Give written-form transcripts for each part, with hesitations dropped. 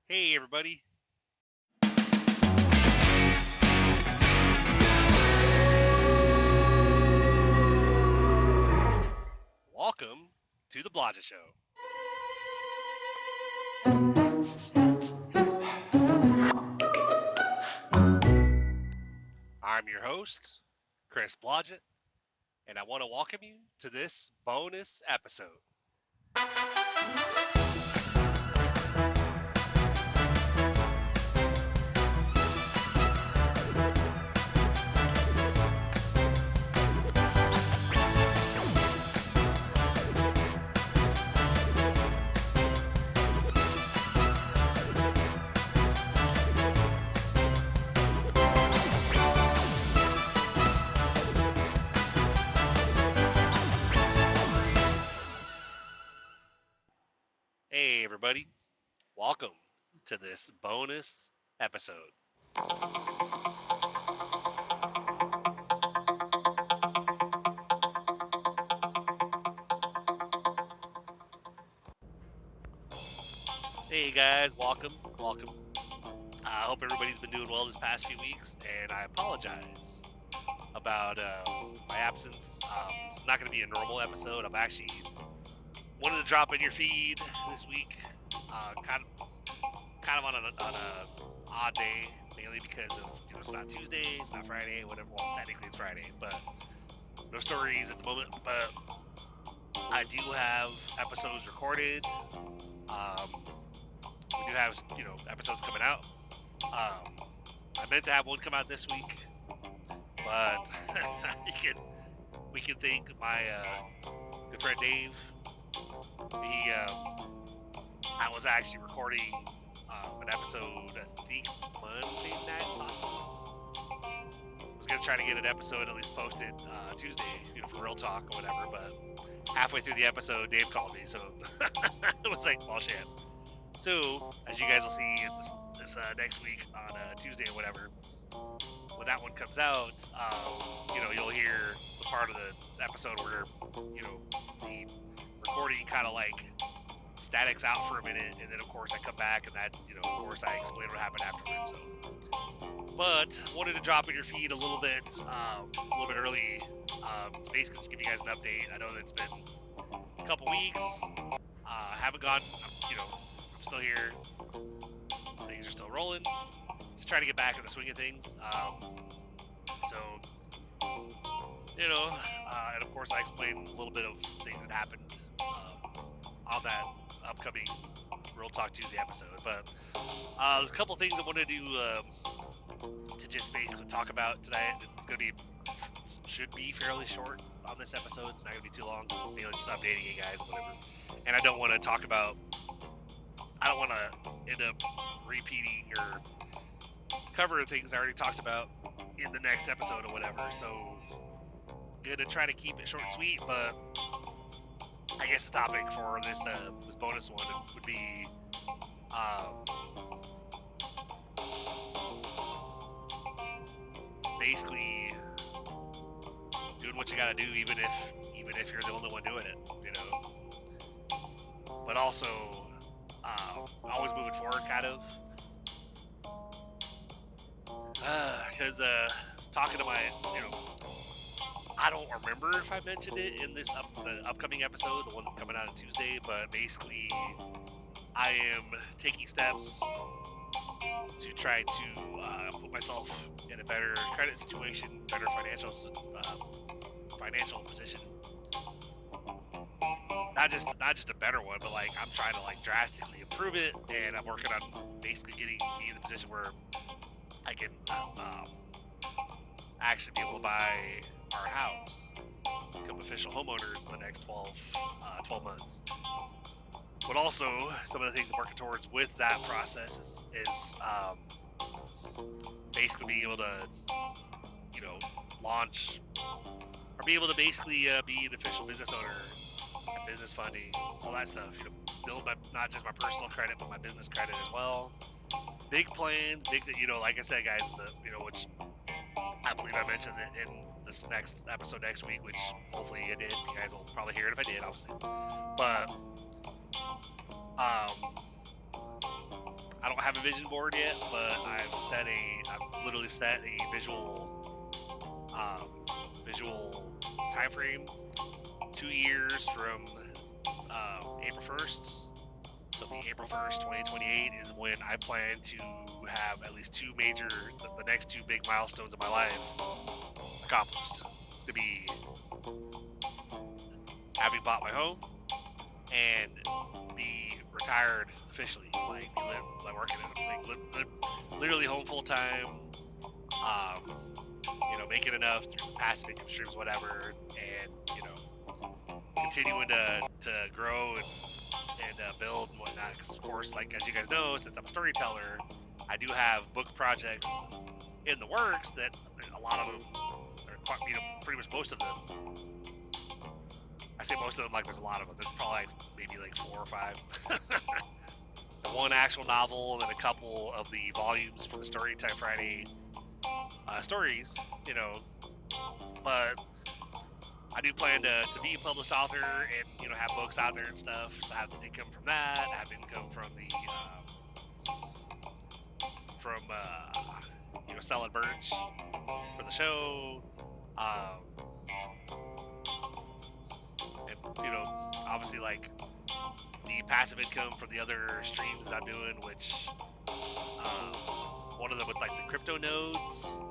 Hey, everybody. Welcome to the Blodgett Show. I'm your host, Chris Blodgett, and I want to welcome you to this bonus episode. Hey, everybody. Welcome to this bonus episode. Hey, guys. Welcome. I hope everybody's been doing well this past few weeks, and I apologize about my absence. It's not going to be a normal episode. I'm actually wanted to drop in your feed this week, kind of on a odd day, mainly because of it's not Tuesday, it's not Friday, whatever. Well, technically it's Friday, but no stories at the moment. But I do have episodes recorded. We do have episodes coming out. I meant to have one come out this week, but we can thank my good friend Dave. I was actually recording an episode, I think Monday night, possibly. I was gonna try to get an episode at least posted Tuesday, for Real Talk or whatever. But halfway through the episode, Dave called me, so it was like, well, shit. So as you guys will see this next week on Tuesday or whatever, when that one comes out, you'll hear the part of the episode where the recording kind of like statics out for a minute, and then of course I come back, and that of course I explain what happened afterwards. So, but wanted to drop in your feed a little bit early, basically just give you guys an update. I know that it's been a couple weeks. Haven't gone, I'm still here. Things are still rolling. Just trying to get back in the swing of things. And of course I explained a little bit of things that happened on that upcoming Real Talk Tuesday episode. But there's a couple things I wanted to just basically talk about tonight. Should be fairly short on this episode. It's not going to be too long. It's mainly just updating you guys, whatever. And I don't want to end up repeating or covering things I already talked about in the next episode or whatever. So, good to try to keep it short and sweet, but I guess the topic for this bonus one would be basically doing what you gotta do, even if you're the only one doing it, But also always moving forward, kind of, because talking to my, I don't remember if I mentioned it in the upcoming episode, the one that's coming out on Tuesday, but basically I am taking steps to try to put myself in a better credit situation, better financial position. Not just a better one, but like I'm trying to like drastically improve it, and I'm working on basically getting me in the position where I can actually be able to buy our house, become official homeowners in the next 12 months. But also, some of the things I'm working towards with that process is basically being able to, launch, or be able to basically be an official business owner, business funding, all that stuff. Build not just my personal credit, but my business credit as well. Big plans, like I said, guys, which I believe I mentioned it in this next episode next week, which hopefully it did. You guys will probably hear it if I did, obviously. But I don't have a vision board yet, but I've literally set a visual time frame. 2 years from April 1st. So the April 1st, 2028 is when I plan to have at least the next two big milestones of my life accomplished. It's to be having bought my home and be retired officially, like working literally home full time, making enough through passive income streams, whatever, and continuing to grow and build and whatnot. Because of course, like as you guys know, since I'm a storyteller, I do have book projects in the works that a lot of them, pretty much most of them. I say most of them like there's a lot of them. There's probably maybe like 4 or 5. One actual novel and then a couple of the volumes for the Storytime Friday stories, but I do plan to be a published author and have books out there and stuff. So I have income from that. I have income from the selling merch for the show, and obviously like the passive income from the other streams that I'm doing, which one of them with like the crypto nodes.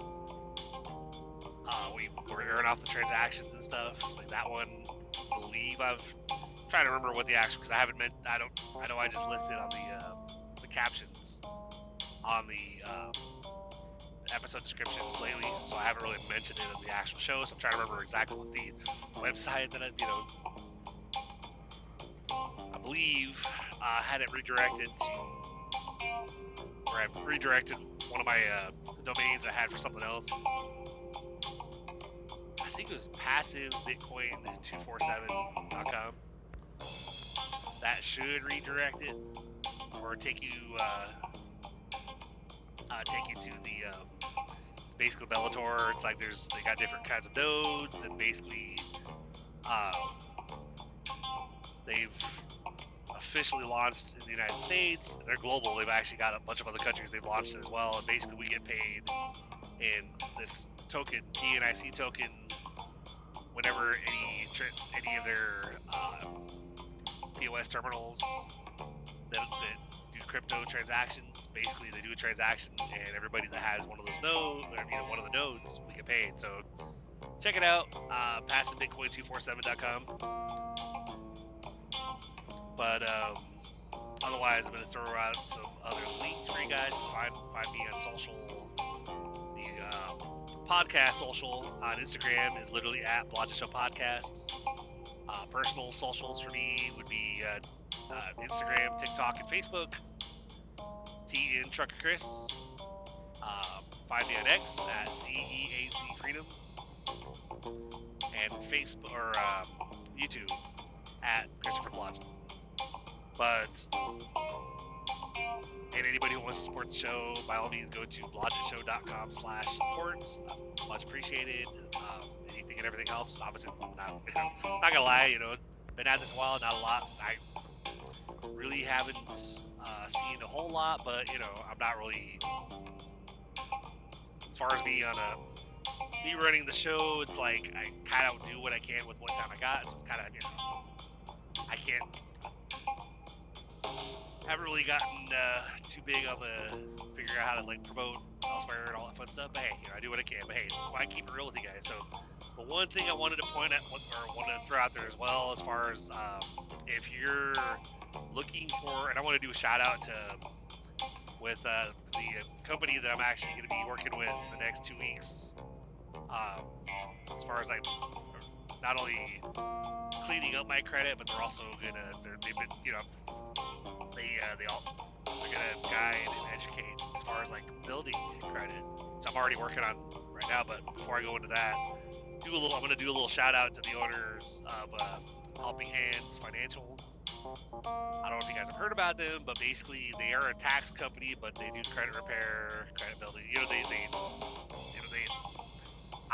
We earn off the transactions and stuff. Like that one, I believe I'm trying to remember what the actual, because I haven't I know I just listed on the captions on the episode descriptions lately, so I haven't really mentioned it in the actual show. So I'm trying to remember exactly what the website that I believe had it redirected to, or I redirected one of my domains I had for something else. I think it was passivebitcoin247.com. That should redirect it, or take you to the. It's basically Bellator. It's like they got different kinds of nodes, and basically, they've officially launched in the United States. They're global. They've actually got a bunch of other countries they've launched it as well. And basically, we get paid in this token, PNIC token, whenever any of their POS terminals that do crypto transactions, basically they do a transaction, and everybody that has one of those nodes, or one of the nodes, we get paid. So check it out, passivebitcoin247.com. But otherwise, I'm going to throw out some other links for you guys. You can find me on social. The podcast social on Instagram is literally at Blonde Show Podcast. Personal socials for me would be Instagram, TikTok, and Facebook. TN Trucker Chris. Find me on X at CEAZ Freedom. And Facebook or YouTube at Christopher Blodge. But and anybody who wants to support the show, by all means, go to blodgetshow.com/support. Much appreciated. Anything and everything helps. Obviously, it's not gonna lie, been at this a while, not a lot. I really haven't seen a whole lot, but I'm not really, as far as me running the show, it's like I kind of do what I can with what time I got. So it's kind of I haven't really gotten too big on the figure out how to promote elsewhere and all that fun stuff. But hey, I do what I can. But hey, that's why I keep it real with you guys. So, but one thing I wanted to point out, or wanted to throw out there as well, as far as if you're looking for, and I want to do a shout out with the company that I'm actually going to be working with in the next 2 weeks. As far as not only cleaning up my credit, but they're also they've been, they're gonna guide and educate as far as building credit, which I'm already working on right now. But before I go into that, I'm gonna do a little shout out to the owners of Helping Hands Financial. I don't know if you guys have heard about them, but basically they are a tax company, but they do credit repair, credit building.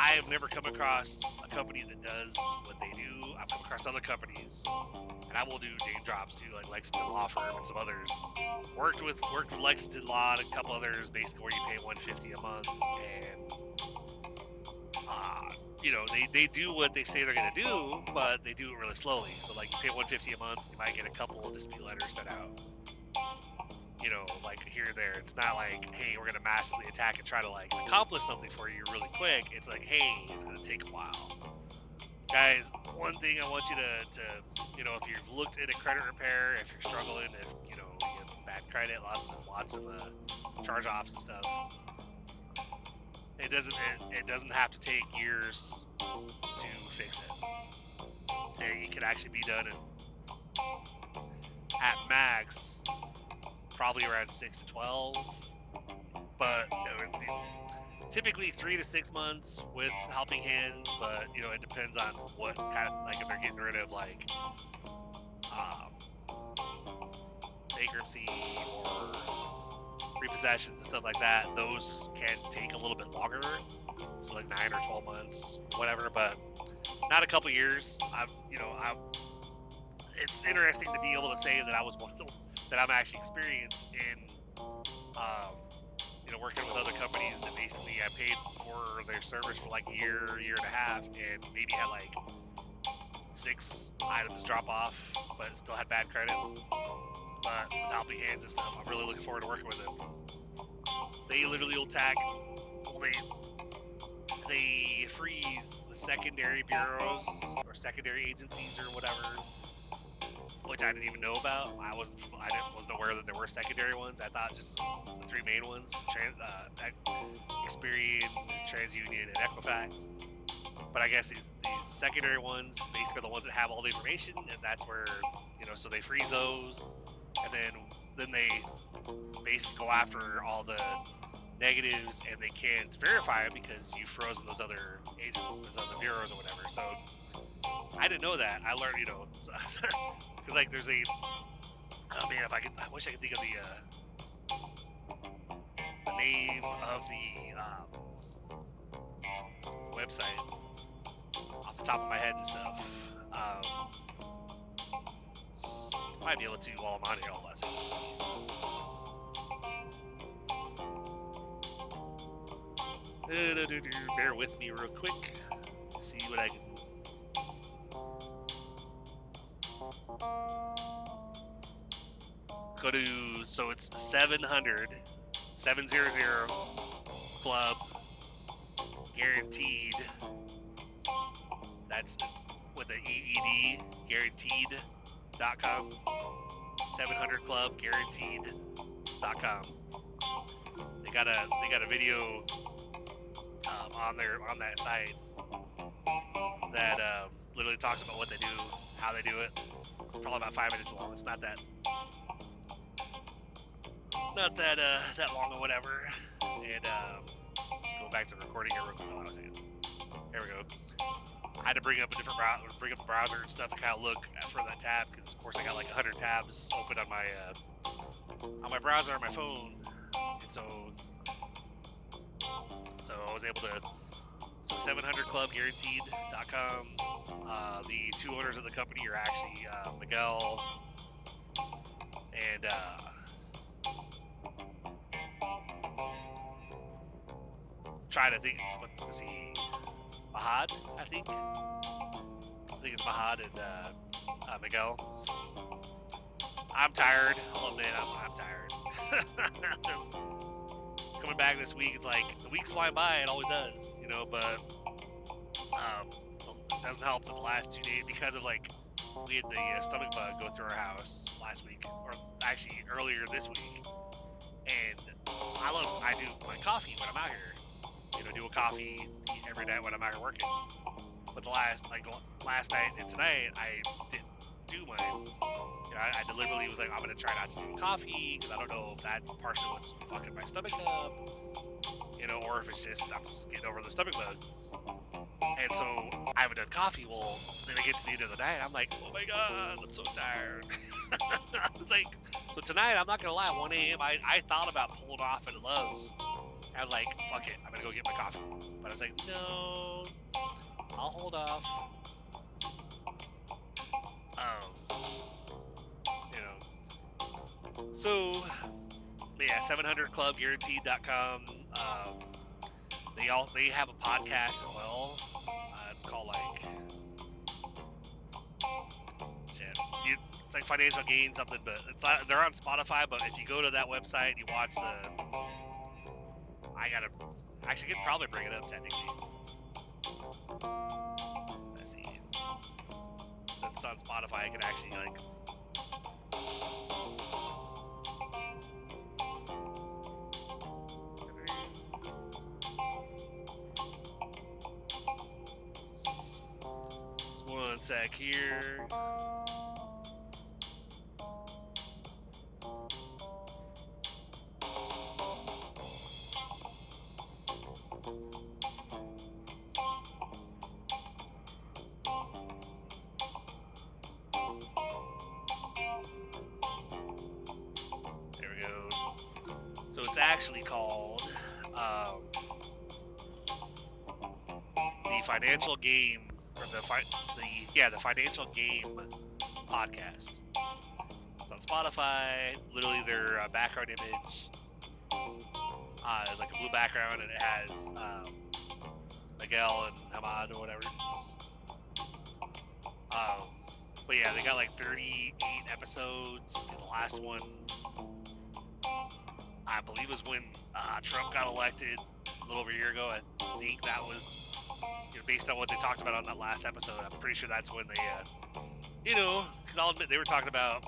I have never come across a company that does what they do. I've come across other companies, and I will do name drops too, like Lexington Law Firm and some others. Worked with Lexington Law and a couple others, basically where you pay $150 a month, and you know, they do what they say they're gonna do, but they do it really slowly. So like you pay $150 a month, you might get a couple of dispute letters sent out. You know, like here and there. It's not like, hey, we're gonna massively attack and try to like accomplish something for you really quick. It's like, hey, it's gonna take a while. Guys, one thing I want you to you know, if you've looked into credit repair, if you're struggling, if you know you have bad credit, lots of charge-offs and stuff, it doesn't have to take years to fix it. It can actually be done at max probably around 6 to 12, but typically 3 to 6 months with helping hands. But you know, it depends on what kind of, like if they're getting rid of like bankruptcy or repossessions and stuff like that, those can take a little bit longer, so like 9 or 12 months, whatever, but not a couple years. It's interesting to be able to say that I was one of them, that I'm actually experienced in, you know, working with other companies that basically I paid for their service for like a year and a half, and maybe had like 6 items drop off, but still had bad credit. But with helping hands and stuff, I'm really looking forward to working with them, because they literally will they freeze the secondary bureaus or secondary agencies or whatever, which I didn't even know about. I wasn't aware that there were secondary ones. I thought just the 3 main ones: Experian, TransUnion, and Equifax. But I guess these secondary ones basically are the ones that have all the information, and that's where, you know, so they freeze those, and then they basically go after all the negatives, and they can't verify it because you've frozen those other agents, those other bureaus or whatever. So I didn't know that. I learned, you know, because like there's a, oh man, I wish I could think of the name of the website off the top of my head and stuff. Might be able to while I'm on here all that stuff. Bear with me real quick. See what I can. Go to, so it's 700 club guaranteed. That's with an EED, guaranteed.com. 700 club guaranteed.com. They got a video on that site that literally talks about what they do, how they do it. It's probably about 5 minutes long. It's not that long or whatever. And just go back to recording here real quick. There we go. I had to bring up the browser and stuff and kind of look for that tab, because of course I got like 100 tabs open on my browser on my phone, and so I was able to. So 700clubguaranteed.com. The 2 owners of the company are actually Miguel and trying to think, what is he? Mahad, I think it's Mahad and Miguel. I'm tired. I'll admit I'm tired. Coming back this week, it's like the week's flying by. It always does, you know. But it doesn't help that the last 2 days, because of like we had the stomach bug go through our house last week, or actually earlier this week. And I do my coffee when I'm out here. You know, do a coffee every night when I'm out here working. But the last night and tonight, I didn't do mine. You know, I deliberately was like, I'm gonna try not to do coffee, because I don't know if that's partially what's fucking my stomach up, you know, or if it's just I'm just getting over the stomach bug. And so I haven't done coffee. Well, then I get to the end of the night. I'm like, oh my God, I'm so tired. It's like, so tonight, I'm not going to lie, 1 a.m., I thought about pulling off at Love's. I was like, fuck it, I'm going to go get my coffee. But I was like, no, I'll hold off. You know. So, yeah, 700clubguaranteed.com. They have a podcast as well. It's called like shit. It's like financial gain something, but it's not, they're on Spotify. But if you go to that website and you watch I could probably bring it up technically. Let's see. Since it's on Spotify, I can actually like. Just one sec here. So it's actually called the Financial Game, or the Financial Game podcast. It's on Spotify. Literally, their background image is like a blue background, and it has Miguel and Hamad or whatever. But yeah, they got like 38 episodes. The last one, I believe, was when Trump got elected a little over a year ago. I think that was, based on what they talked about on that last episode. I'm pretty sure that's when they, because I'll admit they were talking about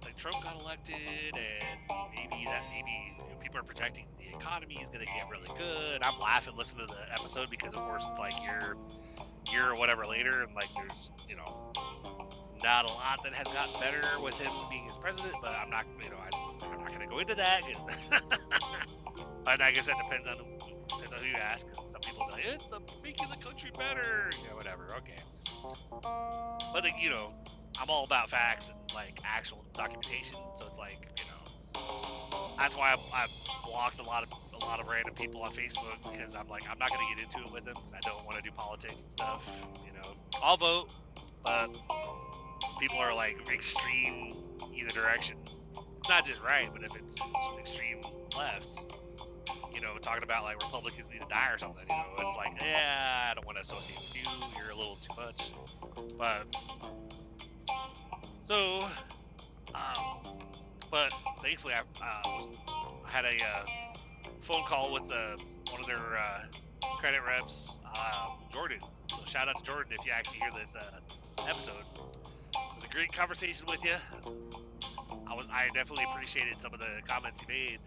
like Trump got elected, and maybe people are projecting the economy is going to get really good. I'm laughing listening to the episode because, of course, it's like year or whatever later, and like there's not a lot that has gotten better with him being his president, but I'm not I'm not going to go into that. But I guess that depends on who you ask, because some people be like, it's making the country better, whatever. Okay, but I'm all about facts and like actual documentation, so it's like that's why I blocked a lot of random people on Facebook, because I'm like, I'm not going to get into it with them because I don't want to do politics and stuff. I'll vote, but people are like extreme either direction. It's not just right, but if it's extreme left, talking about like Republicans need to die or something, it's like, yeah, I don't want to associate with you. You're a little too much. But so, but thankfully I had a phone call with one of their credit reps, Jordan. So shout out to Jordan if you actually hear this episode. It was a great conversation with you. I definitely appreciated some of the comments you made.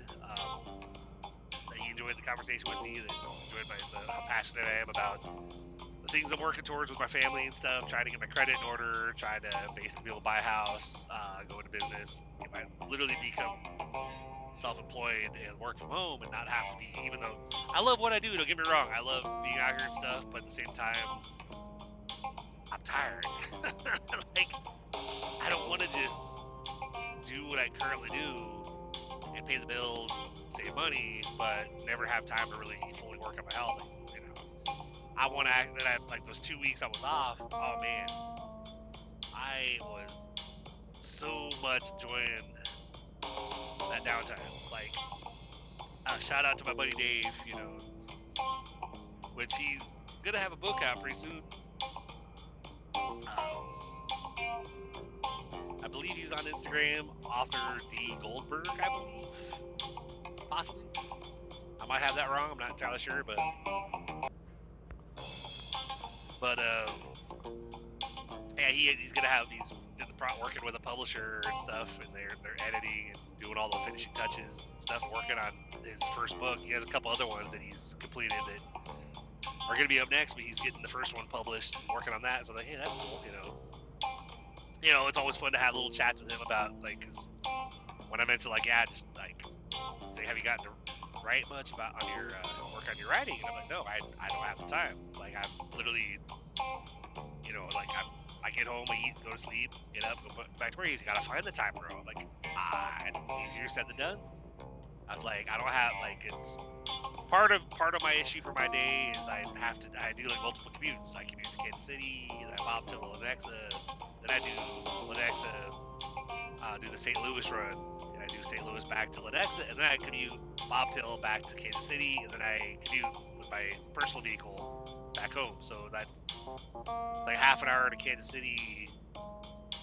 That you enjoyed the conversation with me. That you enjoyed how passionate I am about the things I'm working towards with my family and stuff. Trying to get my credit in order. Trying to basically be able to buy a house, go into business, literally become self-employed and work from home and not have to be. Even though I love what I do, don't get me wrong. I love being out here and stuff, but at the same time, I'm tired. Like, I don't want to just do what I currently do and pay the bills, save money, but never have time to really fully work on my health. I want to act that like those 2 weeks I was off. Oh man, I was so much enjoying that downtime. Like, shout out to my buddy Dave, which he's gonna have a book out pretty soon. I believe he's on Instagram, author D Goldberg, I believe, possibly. I might have that wrong. I'm not entirely sure, but yeah, he's working with a publisher and stuff, and they're editing and doing all the finishing touches and stuff, working on his first book. He has a couple other ones that he's completed that are going to be up next, but he's getting the first one published and working on that. So like, hey, that's cool, it's always fun to have little chats with him about, like, because when I mentioned, like, yeah, just like, say, have you gotten write much about on your work on your writing?" And I'm like, "No, I don't have the time. Like, I'm literally, like I get home, I eat, go to sleep, get up, go back to work. You gotta find the time, bro." I'm like, it's easier said than done. I was like, I don't have like it's part of my issue for my day is I do like multiple commutes. I commute to Kansas City, then I pop to Lenexa, then I do Lenexa, do the St. Louis run, and I do St. Louis back to Lenexa, and then I commute Bobtail back to Kansas City, and then I commute with my personal vehicle back home. So that's like half an hour to Kansas City,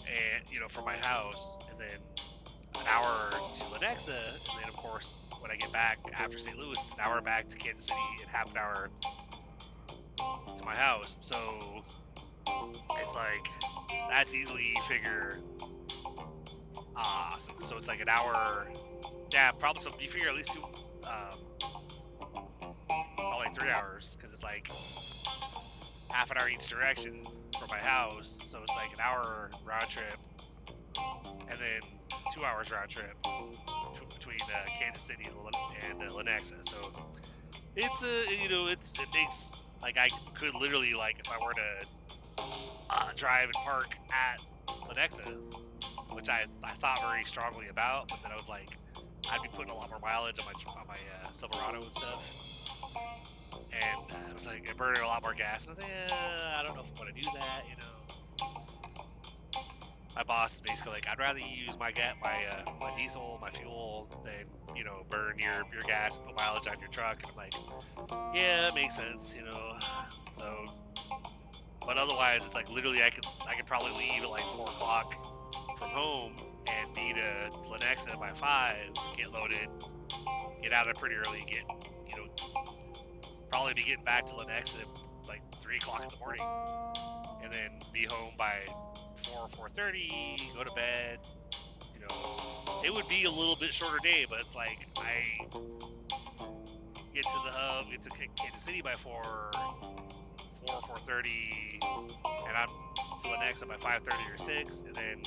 and from my house, and then an hour to Lenexa, and then of course when I get back after St. Louis, it's an hour back to Kansas City and half an hour to my house. So it's like that's easily figure. So it's like an hour. Yeah, probably. So you figure at least probably 3 hours, because it's like half an hour each direction from my house. So it's like an hour round trip, and then 2 hours round trip between Kansas City and Lenexa. So it's it makes like I could literally, like, if I were to drive and park at Lenexa, which I thought very strongly about, but then I was like, I'd be putting a lot more mileage on my Silverado and stuff, and I was like, burning a lot more gas, and I was like, I don't know if I want to do that, My boss is basically like, I'd rather you use my diesel, my fuel, than burn your gas and put mileage on your truck. And I'm like, yeah, it makes sense, So, but otherwise, it's like literally I could probably leave at like 4 o'clock from home and be to Lenexa by 5, get loaded, get out of there pretty early, probably be getting back to Lenexa like 3 o'clock in the morning, and then be home by 4:30, go to bed. It would be a little bit shorter day, but it's like I get to the hub, get to Kansas City by 4:30, and I'm to Lenexa by 5:30 or 6, and then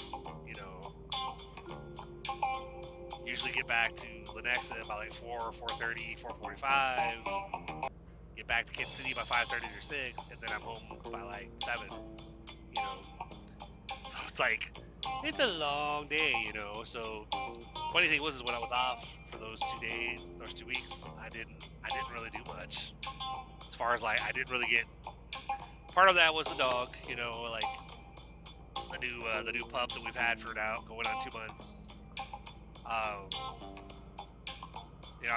usually get back to Lenexa by like 4:30, 4:45. Get back to Kansas City by 5:30 or 6, and then I'm home by like 7. So it's like it's a long day, So funny thing was, is when I was off for those 2 weeks, I didn't really do much. As far as like, I didn't really get. Part of that was the dog, like the new pup that we've had for now going on 2 months. I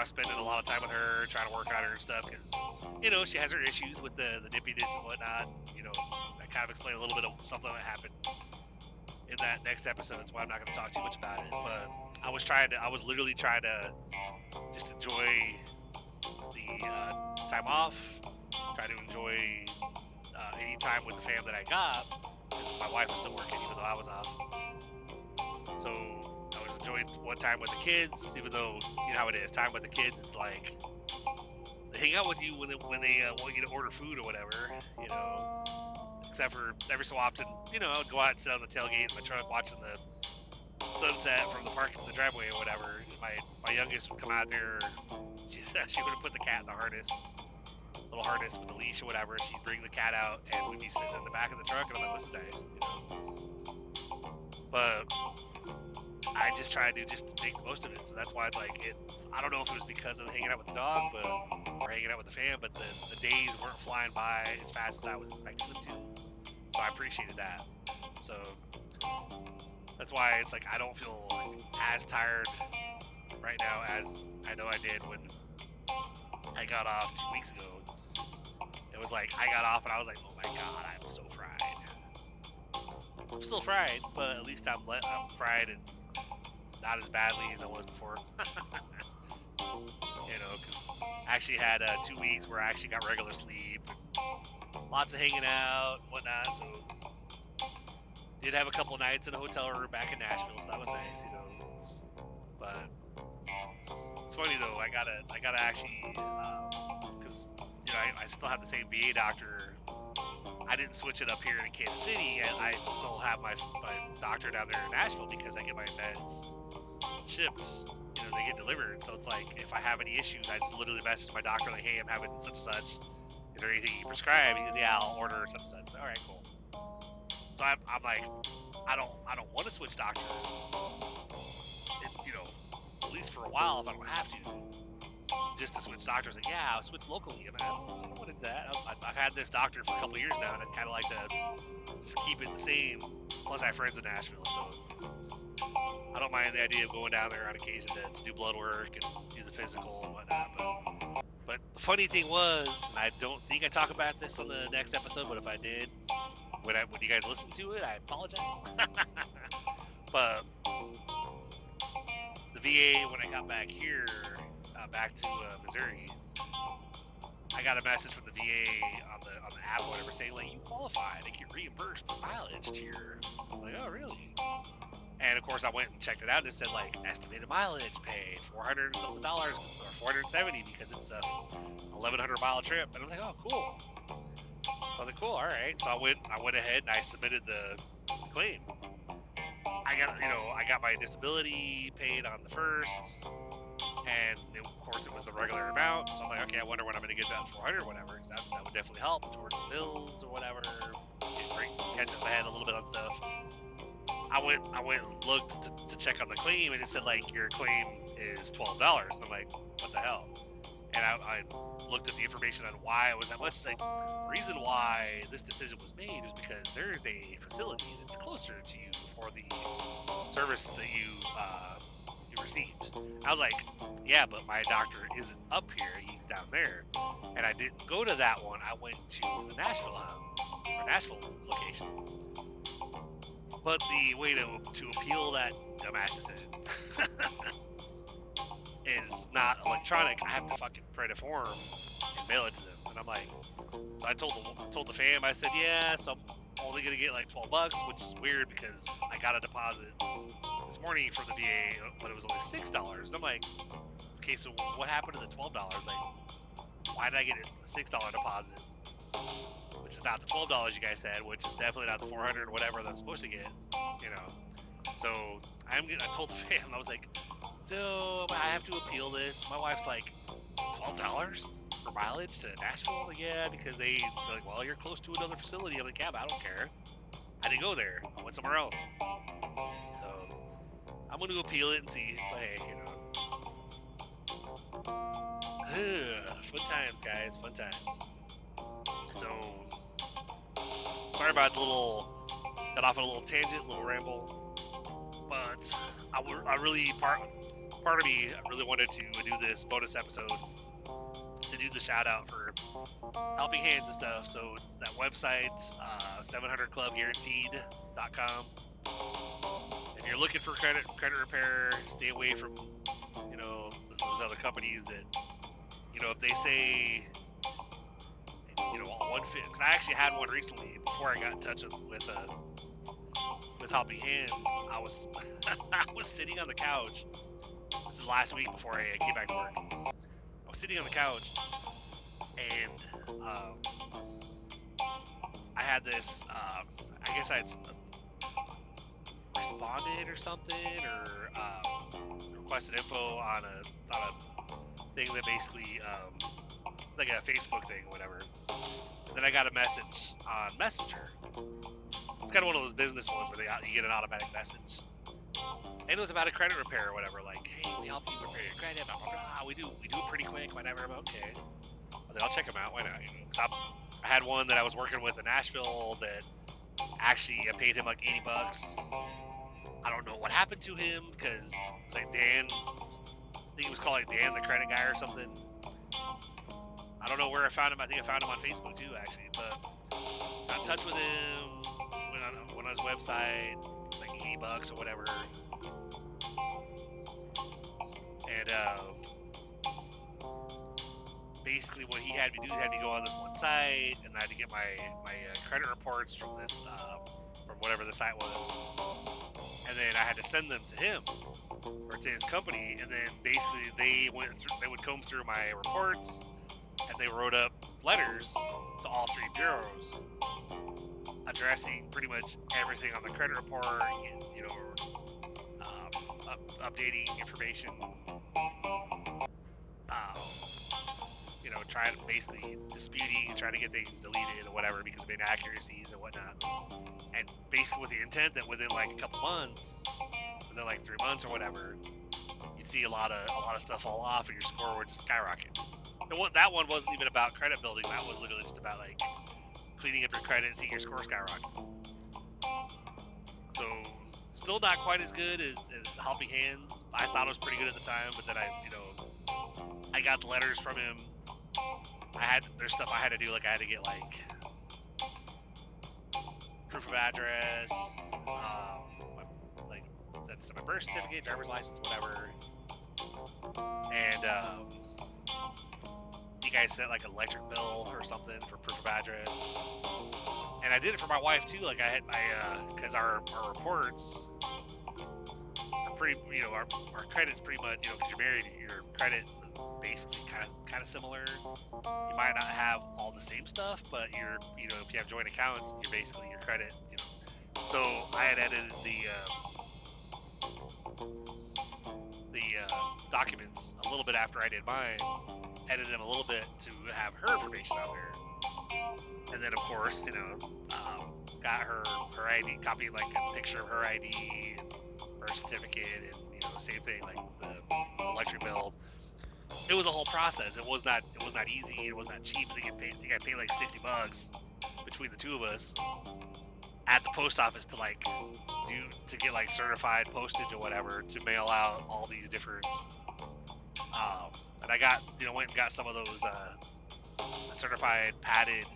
was spending a lot of time with her, trying to work on her and stuff, because she has her issues with the nippiness and whatnot. I kind of explained a little bit of something that happened in that next episode. That's why I'm not going to talk too much about it. But I was literally trying to just enjoy the time off, try to enjoy any time with the fam that I got, because my wife was still working even though I was off. So I was enjoying one time with the kids, even though how it is. Time with the kids, it's like they hang out with you when they want you to order food or whatever, Except for every so often, I would go out and sit on the tailgate in my truck watching the sunset from the driveway or whatever. My youngest would come out there. She would have put the cat in the little harness with the leash or whatever. She'd bring the cat out, and we'd be sitting in the back of the truck, and I'm like, this is nice, But I just try to make the most of it. So that's why it's like I don't know if it was because of hanging out with the dog, or hanging out with the fam, but the days weren't flying by as fast as I was expecting them to. So I appreciated that. So that's why it's like I don't feel as tired right now as I know I did when I got off 2 weeks ago. It was like I got off and I was like, oh my god, I'm so fried. I'm still fried, but at least I'm fried and not as badly as I was before. Because I actually had 2 weeks where I actually got regular sleep, lots of hanging out and whatnot. So did have a couple nights in a hotel room back in Nashville, so that was nice, But it's funny though. I gotta actually, because I still have the same VA doctor. I didn't switch it up here in Kansas City, and I still have my doctor down there in Nashville because I get my meds shipped, they get delivered. So it's like, if I have any issues, I just literally message my doctor like, hey, I'm having such and such. Is there anything you prescribe? He goes, yeah, I'll order such and such. All right, cool. So I'm like, I don't want to switch doctors. At least for a while if I don't have to. Just to switch doctors, like, yeah, I'll switch locally. I don't want to do that. I've had this doctor for a couple years now, and I kind of like to just keep it the same. Plus, I have friends in Nashville, so I don't mind the idea of going down there on occasion to do blood work and do the physical and whatnot. But the funny thing was, and I don't think I talk about this on the next episode, but if I did, when you guys listen to it, I apologize. But the VA, when I got back here, back to Missouri, I got a message from the VA on the app or whatever saying, like, you qualify to get reimbursed for mileage to your. I'm like, oh, really? And of course, I went and checked it out, and it said, like, estimated mileage paid $400 and something or $470 because it's a 1,100 mile trip. And I was like, oh, cool. So I was like, cool, all right. So I went ahead and I submitted the claim. I got my disability paid on the first, and of course it was the regular amount. So I'm like, okay, I wonder when I'm going to get that 400 or whatever. That would definitely help towards bills or whatever. It catches the head a little bit on stuff. I went and looked to check on the claim, and it said, like, your claim is $12. And I'm like, what the hell? And I looked at the information on why it was that much. It's like, the reason why this decision was made is because there is a facility that's closer to you for the service that you received. I was like, yeah, but my doctor isn't up here, he's down there. And I didn't go to that one, I went to the Nashville location. But the way to appeal that dumbass decision is not electronic. I have to fucking print a form and mail it to them. And I'm like, so I told the fam, I said, yeah, so I'm only gonna get like $12, which is weird because I got a deposit this morning from the VA, but it was only $6. And I'm like, okay, so what happened to the $12? Like, why did I get a $6 deposit? Which is not the $12 you guys said, which is definitely not the 400 or whatever that I'm supposed to get, So I told the fam, I was like, so I have to appeal this. My wife's like, $12 for mileage to Nashville? Like, yeah, because they're like, well, you're close to another facility. I'm like, yeah, but I don't care. I didn't go there. I went somewhere else. So I'm going to appeal it and see. But hey, fun times, guys. Fun times. So sorry about got off on a little tangent, a little ramble. But I really, part of me, I really wanted to do this bonus episode to do the shout out for helping hands and stuff. So that website, 700clubguaranteed.com. If you're looking for credit repair, stay away from, those other companies that, if they say, one fit. Because I actually had one recently before I got in touch with Helping Hands. I was sitting on the couch. This is last week before I came back to work. I was sitting on the couch, and I had this. I guess I'd responded or something, or requested info on a thing that basically it's like a Facebook thing, whatever. And then I got a message on Messenger. It's kind of one of those business ones where you get an automatic message. And it was about a credit repair or whatever, like, hey, we help you repair your credit, blah, blah, blah. We do it pretty quick, whatever. I'm okay. I was like, I'll check them out, why not? Cause I had one that I was working with in Nashville that actually I paid him like $80. I don't know what happened to him, because it's like Dan, I think he was called like Dan the credit guy or something. I don't know where I found him. I think I found him on Facebook too, actually. But got in touch with him, went on his website. It's like $80 or whatever. And basically, what he had me do, he had me go on this one site, and I had to get my credit reports from this from whatever the site was, and then I had to send them to him or to his company, and then basically they would comb through my reports. And they wrote up letters to all three bureaus addressing pretty much everything on the credit report, updating information trying to basically disputing and trying to get things deleted or whatever because of inaccuracies and whatnot. And basically with the intent that within like a couple months, within like 3 months or whatever, you'd see a lot of stuff fall off and your score would just skyrocket. And that one wasn't even about credit building. That was literally just about like cleaning up your credit and seeing your score skyrocket. So still not quite as good as Helping Hands. I thought it was pretty good at the time, but then I got the letters from him. There's stuff I had to do, like I had to get like proof of address, like that's my birth certificate, driver's license, whatever. And you guys sent like an electric bill or something for proof of address. And I did it for my wife too. Like I had because our reports are pretty, our credit's pretty much, because you're married, your credit basically kind of similar. You might not have all the same stuff, but if you have joint accounts, you're basically your credit, So I had edited the documents a little bit after I did mine, edited them a little bit to have her information out there. And then, of course, got her ID, copied like a picture of her ID, and birth certificate, and same thing like the electric bill. It was a whole process. It was not easy. It was not cheap. I think I paid like $60 between the two of us at the post office to get like certified postage or whatever to mail out all these different. And I got went and got some of those certified padded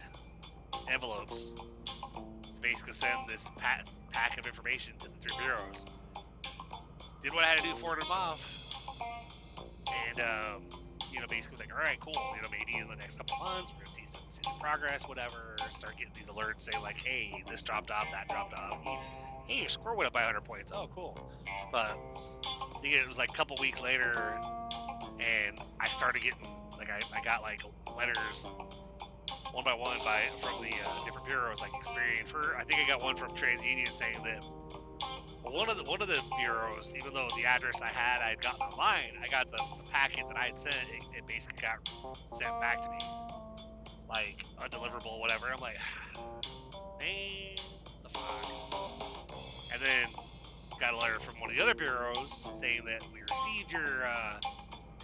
envelopes to basically send this pack of information to the 3 bureaus. Did what I had to do, forward them off, and basically was like, all right, cool. Maybe in the next couple months we're gonna see some progress, whatever. Start getting these alerts saying like, hey, this dropped off, that dropped off. Hey, your score went up by 100 points. Oh, cool. But I think it was like a couple weeks later, and I started getting like I got like letters one by one from the different bureaus, like Experian. I think I got one from TransUnion saying that one of the bureaus, even though the address I had gotten online, I got the packet that I had sent. It basically got sent back to me, like undeliverable, or whatever. I'm like, man, the fuck. And then got a letter from one of the other bureaus saying that we received your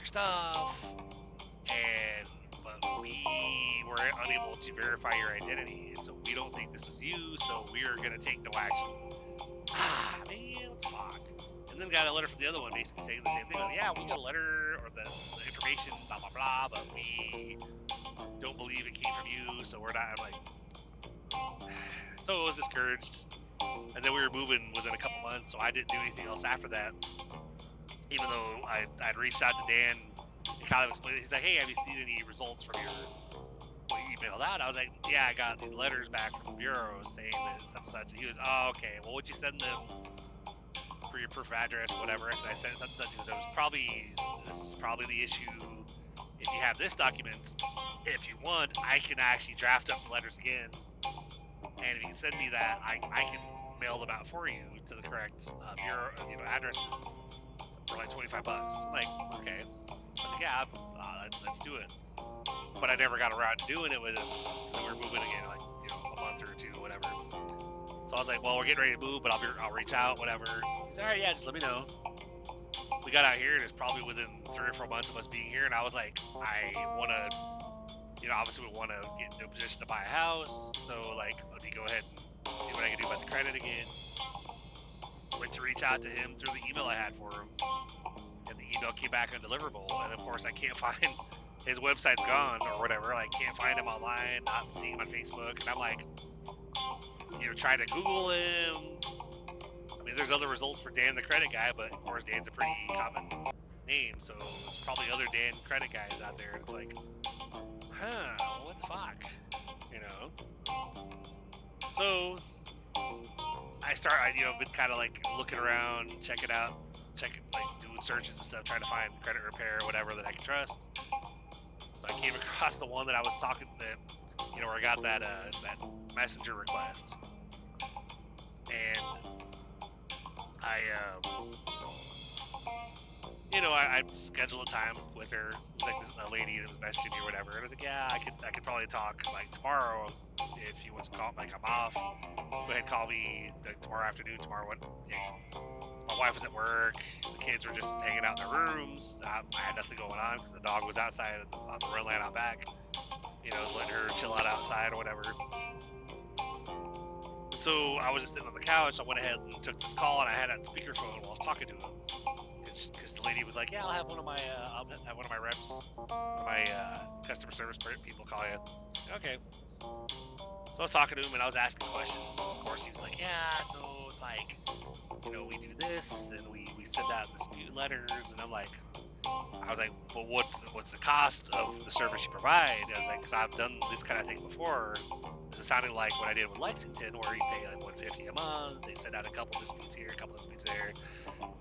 stuff, but we were unable to verify your identity, and so we don't think this was you, so we're gonna take no action. Man, what the fuck? And then got a letter from the other one basically saying the same thing. Like, yeah, we got a letter or the information, blah blah blah, but we don't believe it came from you, so we're not. I'm like, so I was discouraged. And then we were moving within a couple months, so I didn't do anything else after that. Even though I'd reached out to Dan and kind of explained it. He's like, hey, have you seen any results from what you emailed out? I was like, yeah, I got these letters back from the bureau saying that such and such. And he was, oh, okay, well, would you send them for your proof of address or whatever? I said, I sent such and such. He goes, this is probably the issue. If you have this document, if you want, I can actually draft up the letters again. And if you can send me that, I can mail them out for you to the correct bureau, addresses for like $25. Like, okay. I was like, yeah, let's do it. But I never got around to doing it with him because we were moving again, like, a month or two, whatever. So I was like, well, we're getting ready to move, but I'll reach out, whatever. He's all right, yeah, just let me know. We got out here, and it's probably within 3 or 4 months of us being here, and I was like, I want to, obviously we want to get into a position to buy a house, so, like, let me go ahead and see what I can do about the credit again. Went to reach out to him through the email I had for him, and the email came back undeliverable, and of course I can't find, his website's gone or whatever. I can't find him online, not seeing him on Facebook, and I'm like, trying to Google him. I mean, there's other results for Dan the credit guy, but of course Dan's a pretty common name, so there's probably other Dan credit guys out there, and it's like, what the fuck, So I've been kind of like looking around, checking like doing searches and stuff, trying to find credit repair or whatever that I can trust. So I came across the one that I was talking that, where I got that messenger request, and you know, I scheduled a time with her. It was like this a lady that was messaging me or whatever. And I was like, yeah, I could probably talk like tomorrow if you want to call. Like I'm off. Go ahead, and call me like tomorrow afternoon. Tomorrow what? Yeah. My wife was at work. The kids were just hanging out in their rooms. I had nothing going on because the dog was outside on the run land out back. You know, letting her chill out outside or whatever. And so I was just sitting on the couch. I went ahead and took this call, and I had it on speakerphone while I was talking to him. Because the lady was like, "Yeah, I'll have one of my reps, one of my customer service people call you." Okay. So I was talking to him and I was asking questions. Of course, he was like, "Yeah, so it's like, you know, we do this and we send out dispute letters." And I was like, "Well, what's the cost of the service you provide?" I was like, "Cause I've done this kind of thing before." This is sounding like what I did with Lexington, where you pay like $150 a month. They send out a couple disputes here, a couple disputes there.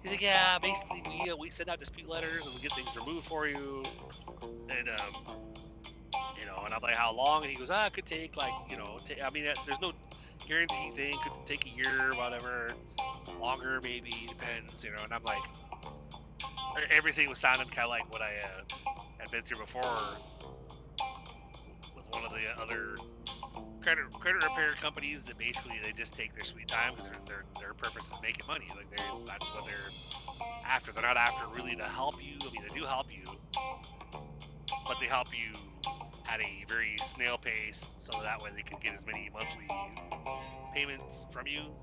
He's like, "Yeah, basically we send out dispute letters and we get things removed for you." And you know, and I'm like, "How long?" And he goes, "It could take like, you know, I mean, there's no guarantee thing. Could take a year, whatever, longer maybe, depends, you know." And I'm like, everything was sounding kind of like what I had been through before with one of the other credit repair companies that basically they just take their sweet time because their purpose is making money. Like that's what they're after. They're not after really to help you. I mean, they do help you, but they help you at a very snail pace, so that way they can get as many monthly payments from you,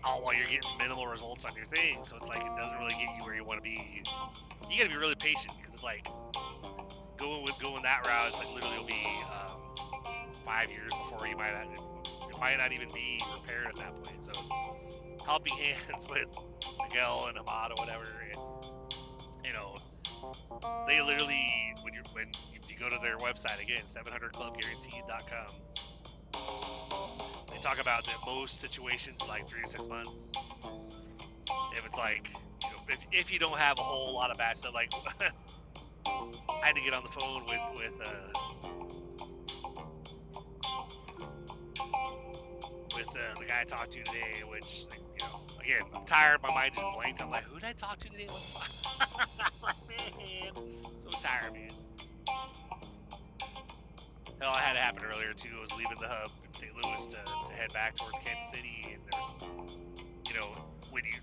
all while you're getting minimal results on your thing. So it's like it doesn't really get you where you want to be. You got to be really patient because it's like going that route. It's like literally will be 5 years before it might not even be repaired at that point. So helping hands with Miguel and Ahmad or whatever, and you know, they literally when you go to their website again, 700clubguaranteed.com, they talk about that most situations like 3 to 6 months. If it's like, you know, if you don't have a whole lot of bad stuff, like I had to get on the phone with the guy I talked to today, which, like, you know, again, I'm tired. My mind just blanked. I'm like, who did I talk to today? Man, so tired, man. Hell, I had it happen earlier too. I was leaving the hub in St. Louis to head back towards Kansas City, and there's, you know, when you,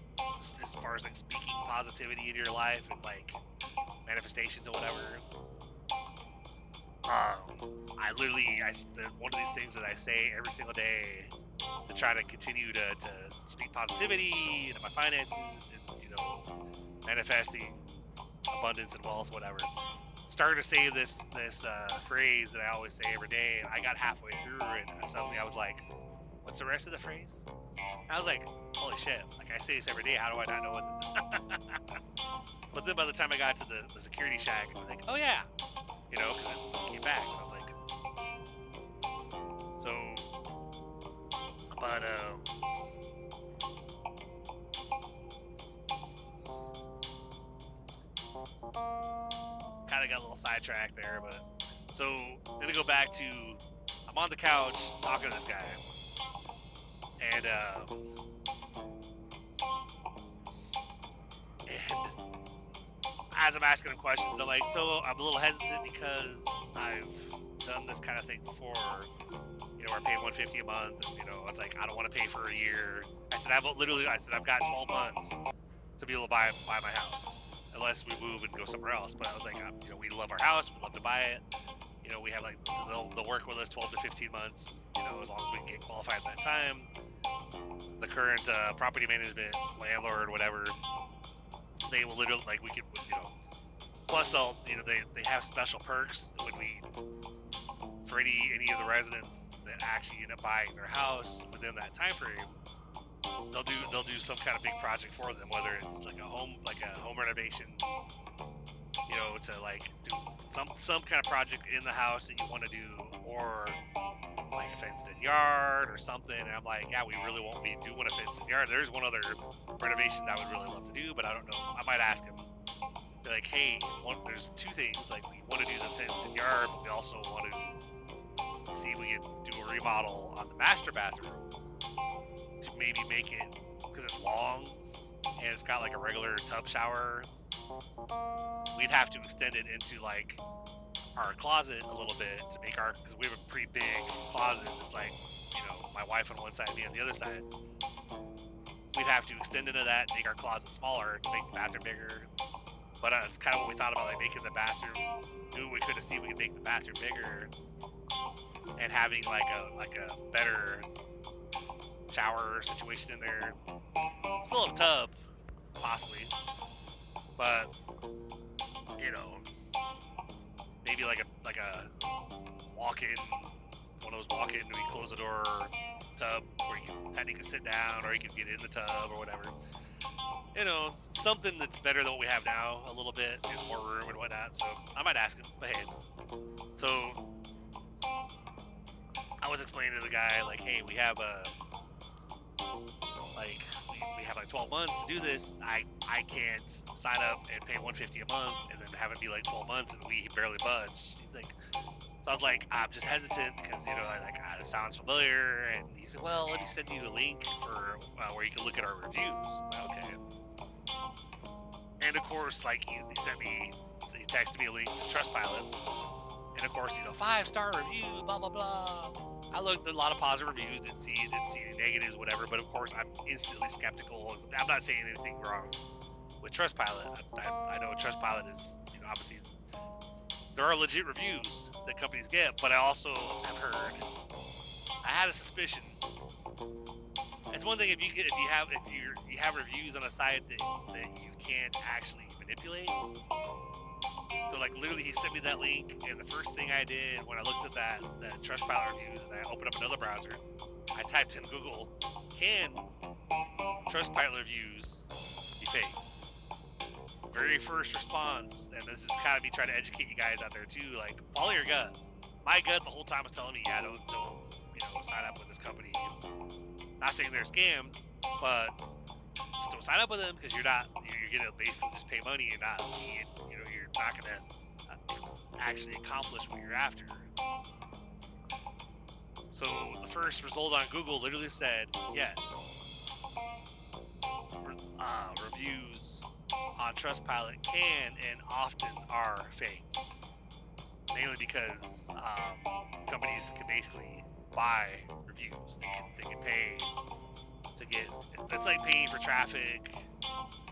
as far as like speaking positivity in your life and like manifestations or whatever, one of these things that I say every single day to try to continue to speak positivity into my finances and, you know, manifesting abundance and wealth, whatever. Started to say this phrase that I always say every day, and I got halfway through and suddenly I was like, "What's the rest of the phrase?" And I was like, "Holy shit! Like I say this every day. How do I not know what?" But then by the time I got to the security shack, I was like, "Oh yeah," you know, because I came back. So I'm like, but kind of got a little sidetracked there, but so I'm gonna go back to, I'm on the couch talking to this guy, and as I'm asking him questions, I'm like, so I'm a little hesitant because I've done this kind of thing before, you know, where I pay $150 a month, and, you know, it's like I don't want to pay for a year. I said I've got 12 months to be able to buy my house, unless we move and go somewhere else. But I was like, you know, we love our house, we love to buy it. You know, we have like they'll work with us 12 to 15 months. You know, as long as we can get qualified at that time. The current property management landlord, whatever, they will literally, like, we could, you know. Plus, they'll, you know, they have special perks when we, for any of the residents that actually end up buying their house within that time frame, they'll do some kind of big project for them, whether it's like a home renovation, you know, to like do some kind of project in the house that you want to do, or like a fenced-in yard or something. And I'm like, yeah, we really won't be doing a fenced-in yard. There's one other renovation that I would really love to do, but I don't know. I might ask him. Be like, hey, there's two things. Like, we want to do the fenced-in yard, but we also want to see if we can do a remodel on the master bathroom to maybe make it, because it's long, and it's got like a regular tub shower, we'd have to extend it into like our closet a little bit to make our, because we have a pretty big closet. It's like, you know, my wife on one side, me on the other side. We'd have to extend into that and make our closet smaller to make the bathroom bigger. But it's kind of what we thought about, like making the bathroom, do what we could to see if we could make the bathroom bigger and having like a better shower situation in there. Still have a tub, possibly, but you know, maybe like a walk-in, one of those walk-in, we close the door tub where you can technically sit down or you can get in the tub or whatever. You know, something that's better than what we have now a little bit, and more room and whatnot. So I might ask him, but hey. So I was explaining to the guy, like, hey, we have we have like 12 months to do this. I can't sign up and pay $150 a month and then have it be like 12 months and we barely budge. He's like, so I was like, I'm just hesitant because, you know, this sounds familiar. And he said, well, let me send you a link for where you can look at our reviews. Okay. And of course, like he sent me, so he texted me a link to Trustpilot. And of course, you know, 5-star review, blah, blah, blah. I looked at a lot of positive reviews, didn't see any negatives, whatever. But of course, I'm instantly skeptical. I'm not saying anything wrong with Trustpilot. I know Trustpilot is, you know, obviously there are legit reviews that companies get, but I also have heard, I had a suspicion. It's one thing if you have reviews on a site that you can't actually manipulate. So like literally he sent me that link, and the first thing I did when I looked at that Trustpilot reviews is I opened up another browser. I typed in Google, can Trustpilot reviews be faked? Very first response, and this is kind of me trying to educate you guys out there too, like follow your gut. My gut the whole time was telling me, yeah, don't you know, sign up with this company. Not saying they're scammed, but just don't sign up with them because you're gonna basically just pay money and not see it. You know, you're not gonna actually accomplish what you're after. So the first result on Google literally said yes. Reviews on Trustpilot can and often are faked, mainly because companies can basically buy reviews. They can pay to get. It's like paying for traffic,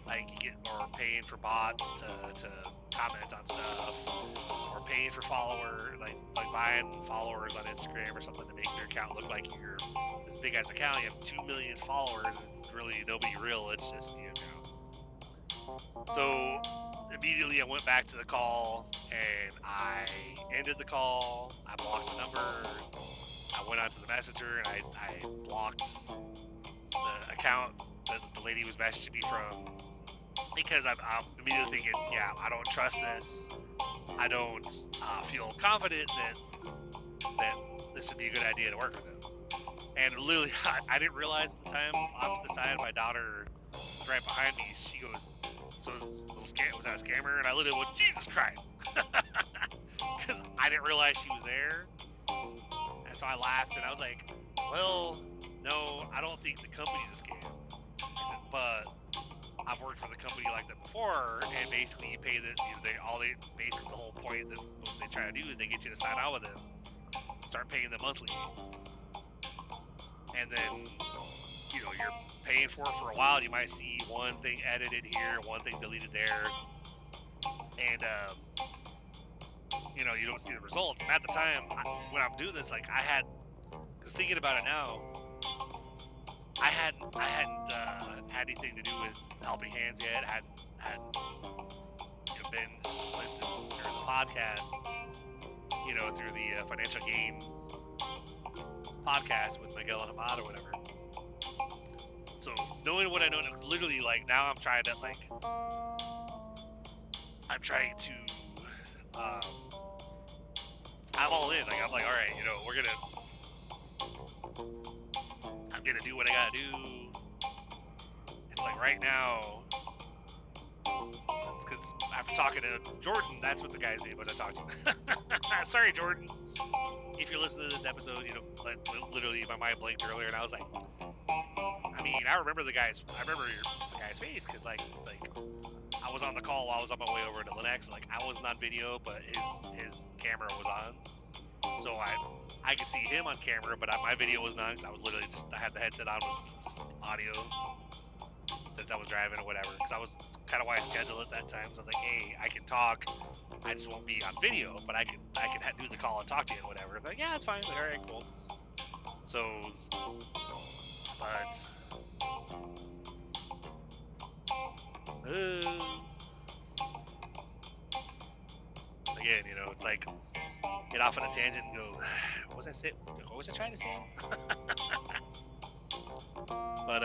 like you get, or paying for bots to comment on stuff, or paying for followers, like buying followers on Instagram or something to make your account look like you're this big ass account. You have 2 million followers. It's really nobody real. It's just you know. So immediately I went back to the call and I ended the call. I blocked the number. I went onto the messenger and I blocked the account that the lady was messaging me from, because I'm immediately thinking, yeah, I don't trust this. I don't feel confident that this would be a good idea to work with them. And literally, I didn't realize at the time, off to the side, my daughter was right behind me. She goes, so was that a scammer? And I literally went, Jesus Christ. Because I didn't realize she was there. And so I laughed and I was like, well, no, I don't think the company's a scam. I said, but I've worked for the company like that before, and basically you pay basically the whole point that what they try to do is they get you to sign on with them, start paying them monthly, and then you know you're paying for it for a while. You might see one thing edited here, one thing deleted there, and you know you don't see the results. And at the time when I'm doing this, like because thinking about it now, I hadn't had anything to do with Helping Hands yet. I hadn't you know, been listening through the podcast, you know, through the Financial Gain podcast with Miguel and Ahmad or whatever. So knowing what I know, it's literally like now I'm trying to I'm all in. Like I'm like, all right, you know, I'm gonna do what I gotta do. It's like right now, because after talking to Jordan, that's what the guy's name was I talked to. Sorry, Jordan, if you're listening to this episode, you know, literally my mind blanked earlier, and I was like, I mean, mean, I remember the guy's face because like I was on the call while I was on my way over to Linux. Like I wasn't on video, but his camera was on, so I could see him on camera, but my video was not because I was literally I had the headset on, was just audio since I was driving or whatever. Because I was kind of why I scheduled it that time. So I was like, hey, I can talk, I just won't be on video, but I can do the call and talk to you and whatever. Like, yeah, it's fine. Like, all right, cool. So, but. Again, you know, it's like get off on a tangent and go, what was I saying? What was I trying to say? But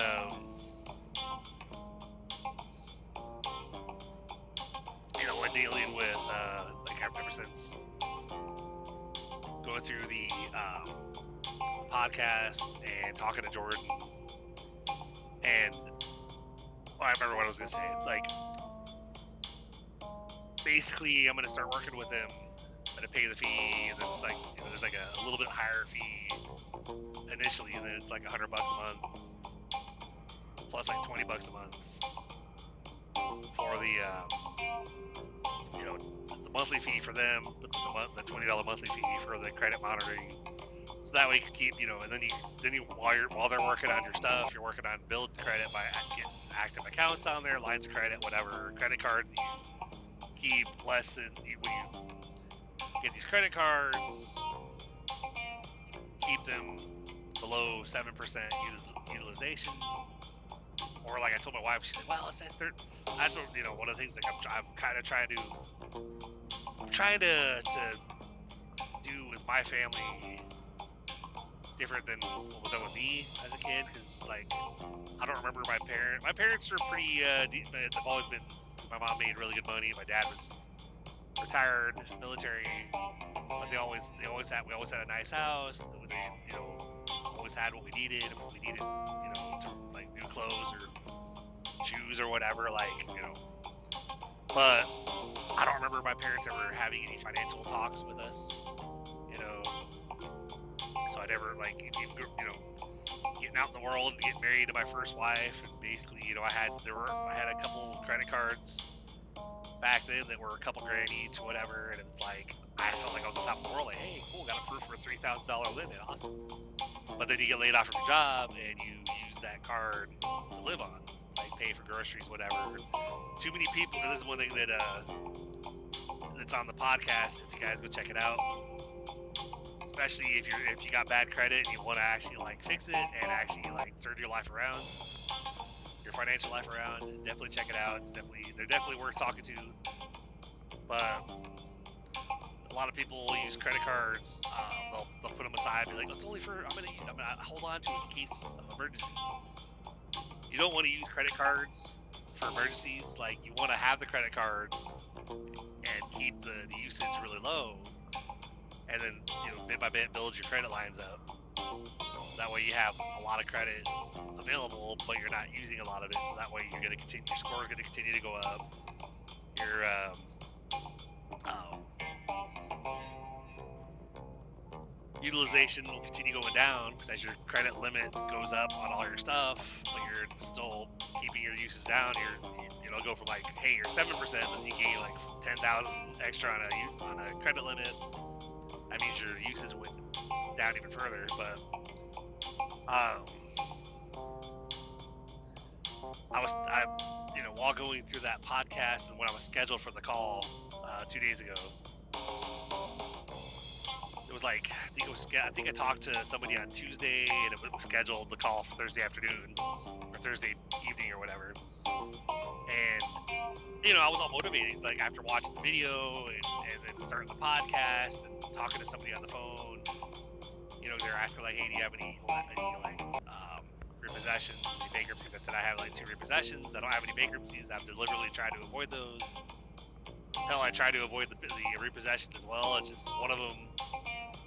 you know, we're dealing with like ever since going through the podcast and talking to Jordan, and I remember what I was gonna say. Like, basically, I'm gonna start working with him. I'm gonna pay the fee, and then it's like, you know, there's like a little bit higher fee initially, and then it's like $100 a month, plus like $20 a month for the, you know, the monthly fee for them, but the $20 monthly fee for the credit monitoring. So that way you can keep, you know, and then you while they're working on your stuff, you're working on build credit by getting active accounts on there, lines of credit, whatever, credit cards. You keep less than when you get these credit cards, keep them below 7% utilization. Or like I told my wife, she's like, well, it says that's what, you know, one of the things like I'm kind of trying to do with my family different than what was done with me as a kid, because like I don't remember my parents are pretty they've always been, my mom made really good money, my dad was retired military, but we always had a nice house, they, you know, always had what we needed. If we needed, you know, to, like new clothes or shoes or whatever, like, you know, but I don't remember my parents ever having any financial talks with us, you know. So I never, like, you know, getting out in the world and getting married to my first wife, and basically, you know, I had a couple credit cards back then that were a couple grand each, whatever, and it's like I felt like I was on top of the world. Like, hey, cool, got approved for a $3,000 limit, awesome. But then you get laid off from your job and you use that card to live on, like pay for groceries, whatever. Too many people. And this is one thing that that's on the podcast. If you guys go check it out. Especially if you got bad credit and you want to actually like fix it and actually like turn your life around, your financial life around, definitely check it out. They're definitely worth talking to. But a lot of people use credit cards. They'll put them aside, and be like, "It's only for I'm gonna hold on to it in case of emergency." You don't want to use credit cards for emergencies. Like, you want to have the credit cards and keep the usage really low. And then, you know, bit by bit build your credit lines up. So that way you have a lot of credit available, but you're not using a lot of it. So that way your score is going to continue to go up. Your utilization will continue going down, because as your credit limit goes up on all your stuff, but you're still keeping your uses down, you'll go from like, hey, you're 7%, but you gain like 10,000 extra on a credit limit. That means your uses went down even further. But you know, while going through that podcast and when I was scheduled for the call 2 days ago, it was like I think I talked to somebody on Tuesday, and it was scheduled the call for Thursday afternoon or Thursday evening or whatever. And you know, I was all motivated, like after watching the video and then starting the podcast and talking to somebody on the phone. You know, they're asking like, "Hey, do you have any repossessions, any bankruptcies?" I said I have like 2 repossessions. I don't have any bankruptcies. I'm deliberately trying to avoid those. Hell, I try to avoid the repossessions as well. It's just one of them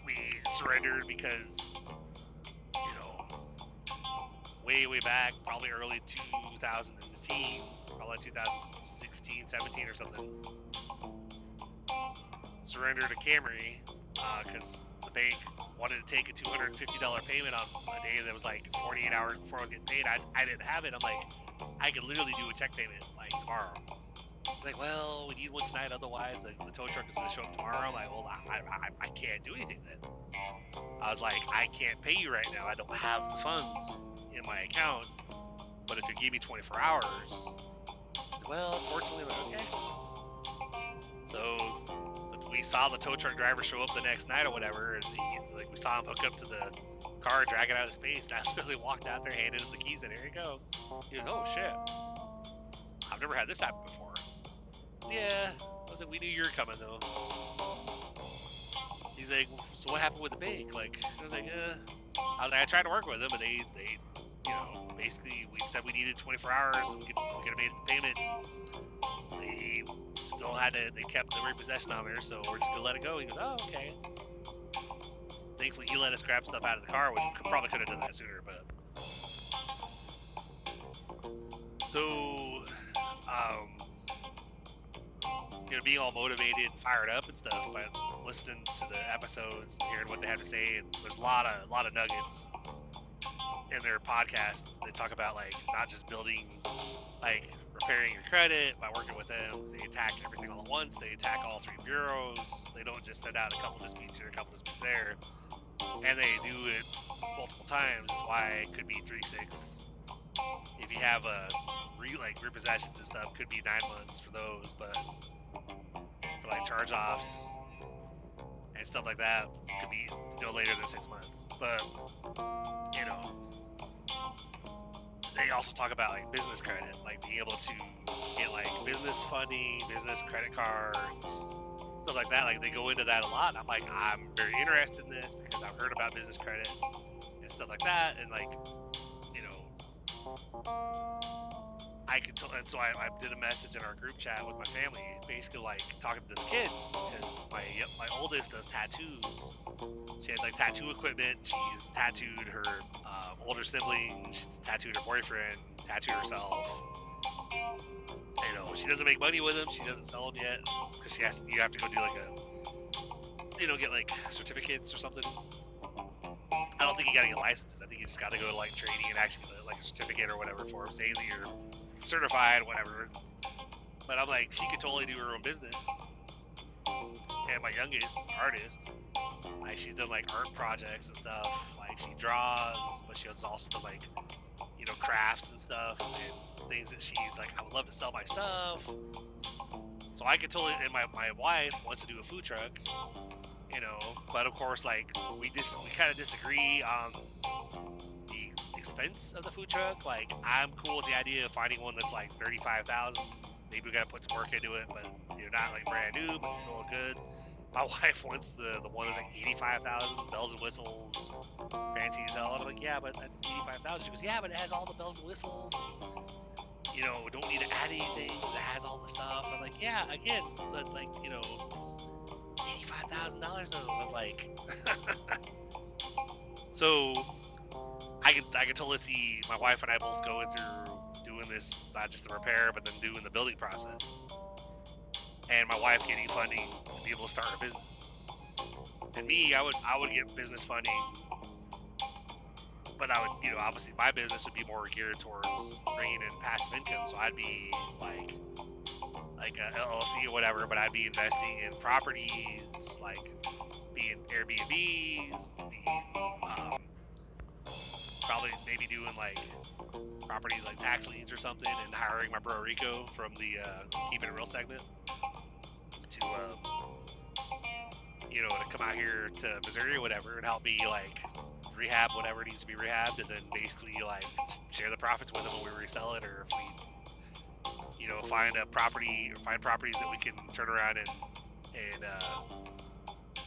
we surrendered because, you know, way back, probably early 2000 in the teens, probably 2016, 17 or something. Surrendered a Camry because the bank wanted to take a $250 payment on a day that was like 48 hours before I was getting paid. I didn't have it. I'm like, I could literally do a check payment like tomorrow. Like, well, we need one tonight, otherwise the tow truck is going to show up tomorrow. I'm like, well, I can't do anything then. I was like, I can't pay you right now. I don't have the funds in my account. But if you give me 24 hours, well, fortunately, I'm like, okay. So we saw the tow truck driver show up the next night or whatever, and we saw him hook up to the car, drag it out of space, and I literally walked out there, handed him the keys, and here you go. He goes, oh shit, I've never had this happen before. Yeah, I was like, we knew you were coming though. He's like, so what happened with the bank? Like, I was like, I tried to work with them, but they, basically we said we needed 24 hours, we could have made the payment. They still they kept the repossession on there, so we're just gonna let it go. He goes, oh, okay. Thankfully, he let us grab stuff out of the car, which we probably could have done that sooner, but. So, being all motivated and fired up and stuff by listening to the episodes and hearing what they have to say, and there's a lot of nuggets in their podcast. They talk about like not just building, like repairing your credit by working with them. They attack everything all at once. They attack all 3 bureaus. They don't just send out a couple disputes here, a couple disputes there, and they do it multiple times. That's why it could be 3-6. If you have repossessions and stuff, could be 9 months for those, but for like charge-offs and stuff like that, could be later than 6 months. But they also talk about like business credit, like being able to get like business funding, business credit cards, stuff like that. Like they go into that a lot, and I'm like, I'm very interested in this because I've heard about business credit and stuff like that, and like I could tell, and so I did a message in our group chat with my family, basically like talking to the kids, because my oldest does tattoos. She has like tattoo equipment. She's tattooed her older sibling. She's tattooed her boyfriend. Tattooed herself. She doesn't make money with them. She doesn't sell them yet because you have to go do like get like certificates or something. I don't think you gotta get licenses. I think you just gotta go to like training and actually get like a certificate or whatever for them, saying that you're certified, whatever. But I'm like, she could totally do her own business. And my youngest artist, like she's done like art projects and stuff. Like she draws, but she also does like crafts and stuff and things that she's like, I would love to sell my stuff. So I could totally. And my wife wants to do a food truck. But of course, like we kind of disagree on the expense of the food truck. Like I'm cool with the idea of finding one that's like $35,000. Maybe we gotta put some work into it, but not like brand new, but still good. My wife wants the one that's like $85,000, bells and whistles, fancy as hell. And I'm like, yeah, but that's $85,000. She goes, yeah, but it has all the bells and whistles. Don't need to add anything because it has all the stuff. I'm like, yeah, again, but like $85,000 though. I was like, so I could totally see my wife and I both going through doing this, not just the repair, but then doing the building process, and my wife getting funding to be able to start a business. And me, I would get business funding, but I would, obviously my business would be more geared towards bringing in passive income. So I'd be like a LLC or whatever, but I'd be investing in properties, like being Airbnbs, probably maybe doing like properties like tax liens or something, and hiring my bro Rico from the Keeping It Real segment to to come out here to Missouri or whatever and help me like rehab whatever needs to be rehabbed, and then basically like share the profits with them when we resell it, or if we find a property or find properties that we can turn around and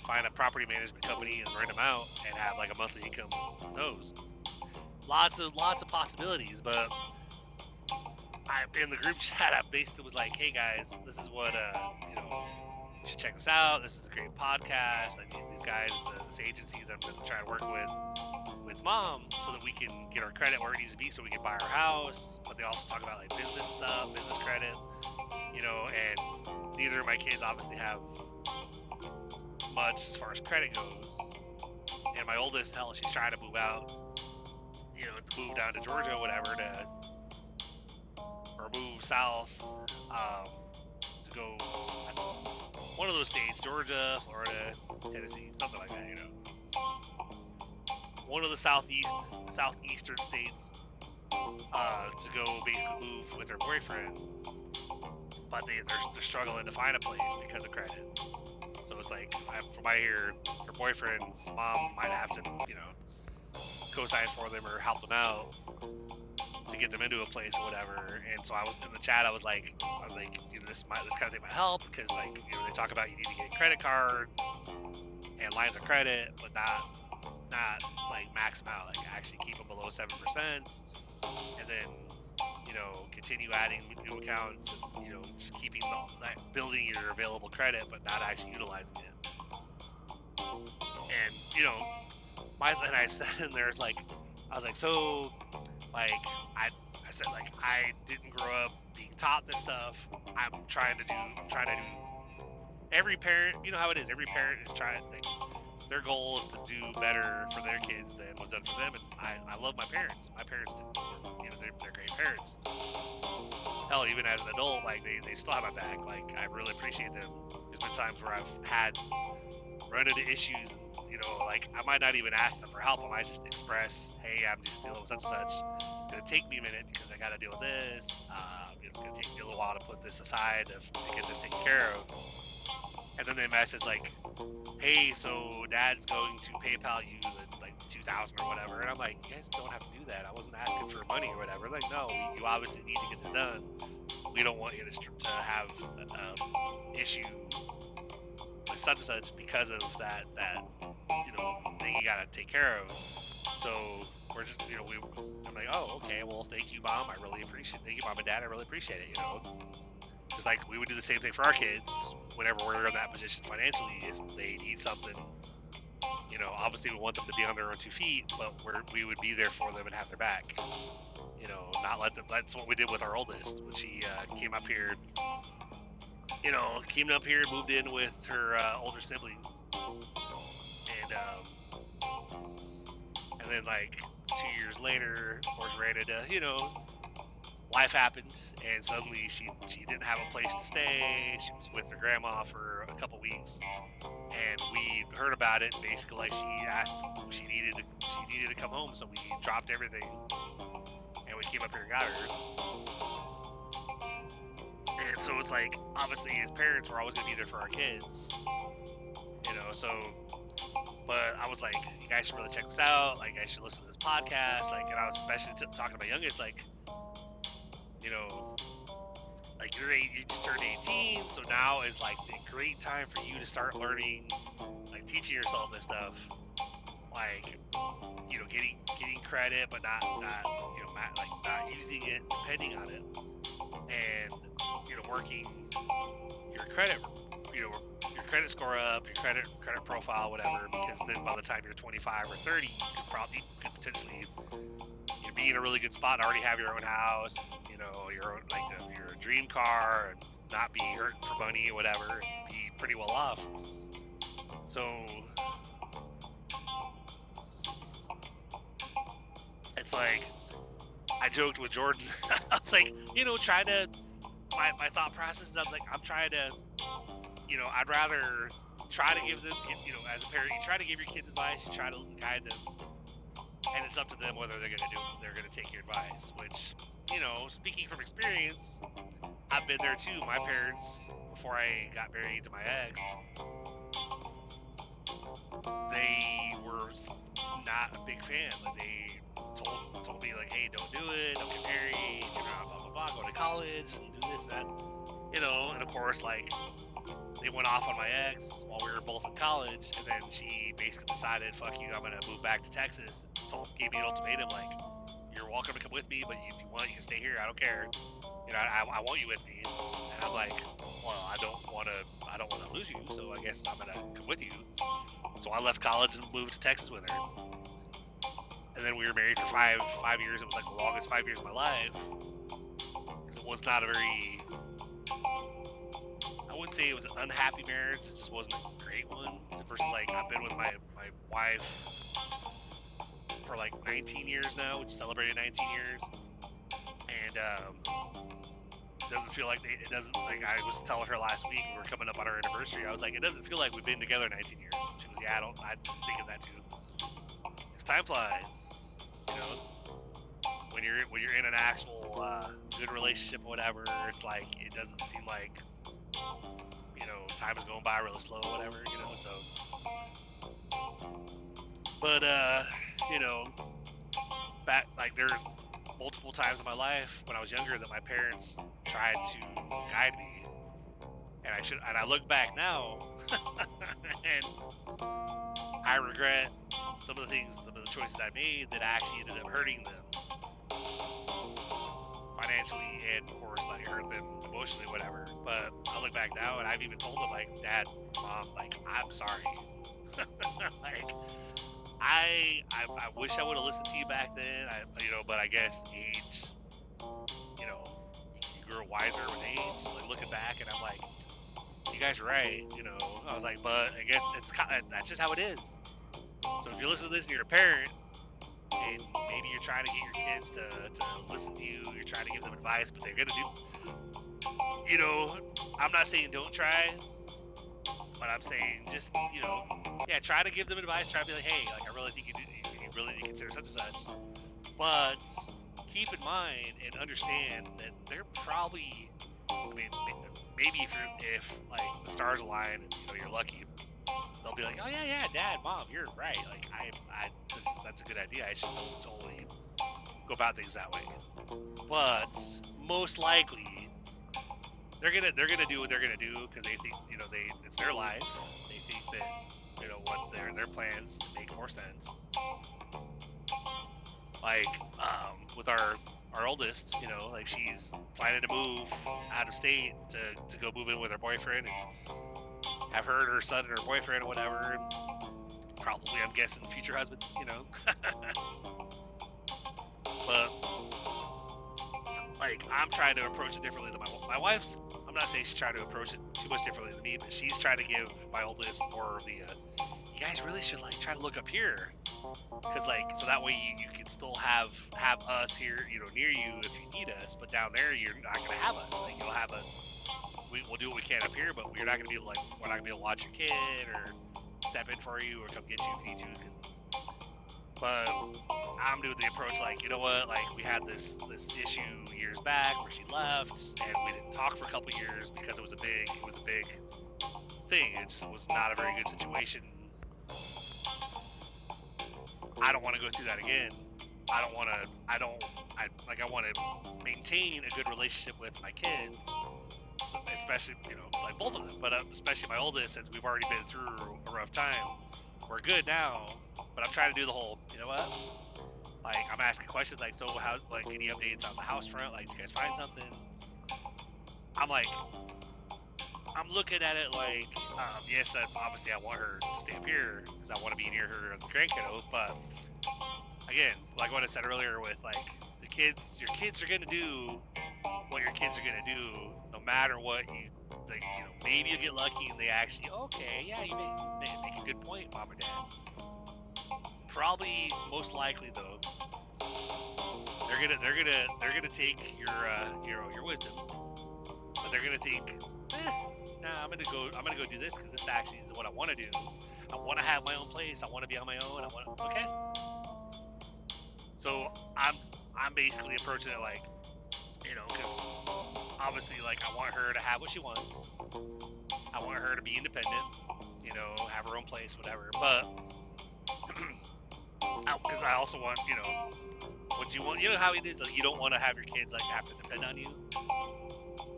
find a property management company and rent them out and have like a monthly income from those. Lots of possibilities, but in the group chat I basically was like, hey guys, this is what you should check this out. This is a great podcast. I mean, these guys, it's this agency that I'm going to try to work with mom, so that we can get our credit where it needs to be, so we can buy our house. But they also talk about like business stuff, business credit, and neither of my kids obviously have much as far as credit goes. And my oldest, hell, she's trying to move out, you know, to move down to Georgia or whatever, or move south, to go one of those states, Georgia, Florida, Tennessee, something like that, you know. One of the southeastern states, to go basically move with her boyfriend, but they're struggling to find a place because of credit. So it's like, from what I hear, her boyfriend's mom might have to, you know, co-sign for them or help them out to get them into a place or whatever. And so I was in the chat. I was like, you know, this kind of thing might help, because, like, you know, they talk about you need to get credit cards and lines of credit, but not like max them out, like actually keep them below 7%, and then, you know, continue adding new accounts, and, you know, just keeping building your available credit, but not actually utilizing it. And, you know, and I said in there, it's like, I was like, so, like, I said, like, I didn't grow up being taught this stuff. I'm trying to do every parent, you know how it is, every parent is trying, like, their goal is to do better for their kids than was done for them. And I love my parents. My parents, you know, they're great parents. Hell, even as an adult, like, they still have my back. Like, I really appreciate them. There's been times where I've run into issues, and, you know, like, I might not even ask them for help. I might just express, hey, I'm just dealing with such and such. It's gonna take me a minute because I gotta deal with this. It's gonna take me a little while to put this aside to get this taken care of. And then they message like, hey, so Dad's going to PayPal you the, like, 2,000 or whatever. And I'm like, you guys don't have to do that. I wasn't asking for money or whatever. Like, no, you obviously need to get this done. We don't want you to have issue with such and such because of that you know, thing you gotta take care of. So we're just, you know, I'm like, oh, okay, well, thank you, Mom. Thank you, Mom and Dad. I really appreciate it, you know. Just like we would do the same thing for our kids whenever we're in that position financially. If they need something, you know, obviously we want them to be on their own 2 feet, but we would be there for them and have their back. You know, not let them. That's what we did with our oldest when she came up here. You know, moved in with her older sibling, and then, like, 2 years later, of course, ran into, you know, life happened, and suddenly she didn't have a place to stay. She was with her grandma for a couple weeks, and we heard about it. Basically, like, she asked, she needed to come home, so we dropped everything and we came up here and got her. And so it's like, obviously, as parents, we're always gonna be there for our kids, you know. So, but I was like, you guys should really check this out. Like, you guys should listen to this podcast. Like, and I was especially talking to my youngest, like, you know, like, you just turned 18, so now is like the great time for you to start learning, like, teaching yourself this stuff, like, you know, getting credit, but not you know, not using it, depending on it, and, you know, working your credit, you know, your credit score up, your credit profile, whatever, because then by the time you're 25 or 30, you could potentially, you know, be in a really good spot and already have your own house, you know, your own, like, your dream car, and not be hurting for money or whatever, and be pretty well off. So it's like, I joked with Jordan. I was like, you know, my thought process is, I'm like, I'm trying to, you know, I'd rather try to give them, you know, as a parent, you try to give your kids advice, you try to guide them, and it's up to them whether they're gonna take your advice. Which, you know, speaking from experience, I've been there too. My parents, before I got married to my ex, they were not a big fan. Like, they told me, like, hey, don't do it, don't get married, you know, blah blah blah, go to college and do this and that, you know. And of course, like, they went off on my ex while we were both in college, and then she basically decided, fuck you, I'm gonna move back to Texas. Gave me an ultimatum, like, you're welcome to come with me, but if you want, you can stay here, I don't care, you know, I want you with me. And I'm like, well, I don't want to lose you, so I guess I'm gonna come with you. So I left college and moved to Texas with her, and then we were married for five years. It was like the longest 5 years of my life, because it was not a very, I wouldn't say it was an unhappy marriage. It just wasn't a great one. Versus like I've been with my wife for like 19 years now, which celebrated 19 years, and it doesn't feel like it doesn't like I was telling her last week we were coming up on our anniversary. I was like, it doesn't feel like we've been together 19 years. She goes, yeah, I was thinking that too. Because time flies, you know. When you're in an actual good relationship or whatever, it's like it doesn't seem like, you know, time is going by really slow or whatever, you know. So, but you know, back like there's multiple times in my life when I was younger that my parents tried to guide me, and I look back now and I regret some of the choices I made that actually ended up hurting them financially, and of course like hurt them emotionally, whatever. But I look back now and I've even told them like, Dad, Mom, like I'm sorry. Like I wish I would have listened to you back then. But I guess age, you know, you grow wiser with age. So like looking back, and I'm like, you guys are right. You know, I was like, but I guess that's just how it is. So if you listen to this and you're a parent, and maybe you're trying to get your kids to listen to you, you're trying to give them advice, but they're gonna do, you know, I'm not saying don't try. But I'm saying just, you know, yeah, try to give them advice. Try to be like, hey, like I really think you really need to consider such and such. But keep in mind and understand that they're probably, I mean, maybe if like the stars align and, you know, you're lucky, they'll be like, oh yeah, Dad, Mom, you're right. Like that's a good idea. I should totally go about things that way. But most likely, they're gonna do what they're gonna do because they think, you know, it's their life. They think that, you know, what their plans make more sense. Like with our oldest, you know, like she's planning to move out of state to go move in with her boyfriend and have her and her son and her boyfriend or whatever. Probably, I'm guessing, future husband, you know. But like I'm trying to approach it differently than my wife's. I'm not saying she's trying to approach it too much differently than me, but she's trying to give my oldest more of the you guys really should like try to look up here, because like so that way you can still have us here, you know, near you if you need us, but down there you're not gonna have us. Like you'll have us. We'll do what we can up here, but we're not gonna be able to, like, we're not gonna be able to watch your kid or step in for you or come get you if you need to. But I'm doing the approach like, you know what, like we had this issue years back where she left and we didn't talk for a couple years because it was a big thing. It just was not a very good situation. I don't want to go through that again. I want to maintain a good relationship with my kids, so especially, you know, like both of them, but especially my oldest, since we've already been through a rough time. We're good now, but I'm trying to do the whole, you know what? Like, I'm asking questions like, so how, like, any updates on the house front? Like, did you guys find something? I'm like, I'm looking at it like, yes, obviously I want her to stay up here because I want to be near her and the grandkiddo, but again, like what I said earlier with, like, your kids are going to do what your kids are going to do no matter what you, like, you know, maybe you get lucky and they actually, okay, yeah, you make a good point, Mom or Dad. Probably, most likely though, they're gonna take your wisdom, but they're gonna think, nah, I'm gonna go do this because this actually is what I want to do. I want to have my own place. I want to be on my own. Okay. So I'm basically approaching it like, you know, because obviously, like, I want her to have what she wants. I want her to be independent, you know, have her own place, whatever. But because I also want, you know, what you want. You know how it is. Like, you don't want to have your kids like have to depend on you.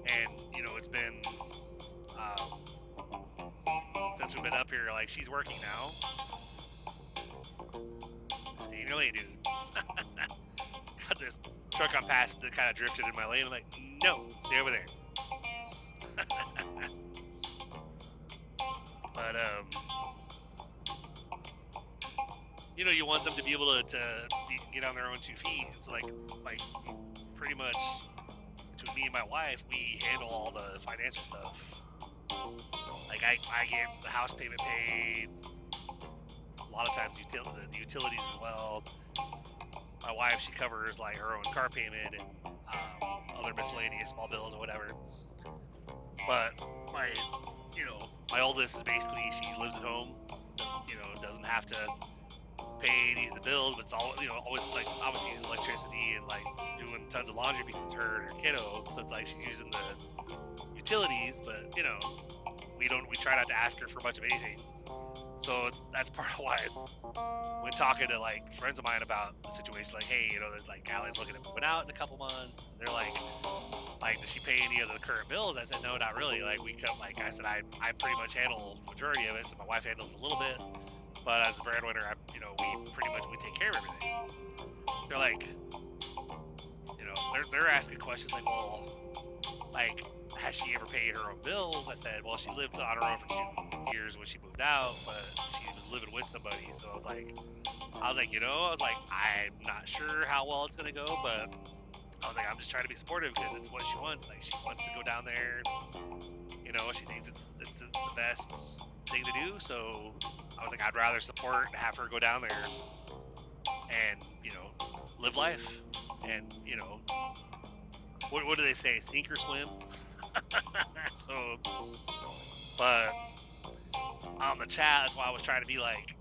And you know, it's been since we've been up here. Like, she's working now. Stay in your lane, dude. Got this truck on past that kind of drifted in my lane. I'm like, no, stay over there. But you know, you want them to be able to get on their own 2 feet. It's like pretty much between me and my wife, we handle all the financial stuff. Like I get the house payment paid. A lot of times the utilities as well. My wife, she covers like her own car payment and other miscellaneous small bills or whatever. But my, my oldest is basically, she lives at home. Doesn't have to pay any of the bills, but it's all, always like obviously using electricity and like doing tons of laundry because it's her and her kiddo. So it's like she's using the utilities, but we try not to ask her for much of anything. So that's part of why when talking to like friends of mine about the situation, like, hey, there's like Allie's looking at moving out in a couple months. They're like, does she pay any of the current bills? I said, no, not really. Like like I said, I pretty much handle the majority of it. So my wife handles a little bit, but as a breadwinner, we take care of everything. They're like, they're asking questions like, well, like, has she ever paid her own bills? I said, well, she lived on her own for 2 years when she moved out, but she was living with somebody. So I was like, I'm not sure how well it's gonna go, but I was like, I'm just trying to be supportive because it's what she wants. Like, she wants to go down there. She thinks it's the best thing to do. So I was like, I'd rather support and have her go down there and live life. And what do they say? Sink or swim. So, but on the chat, that's why I was trying to be like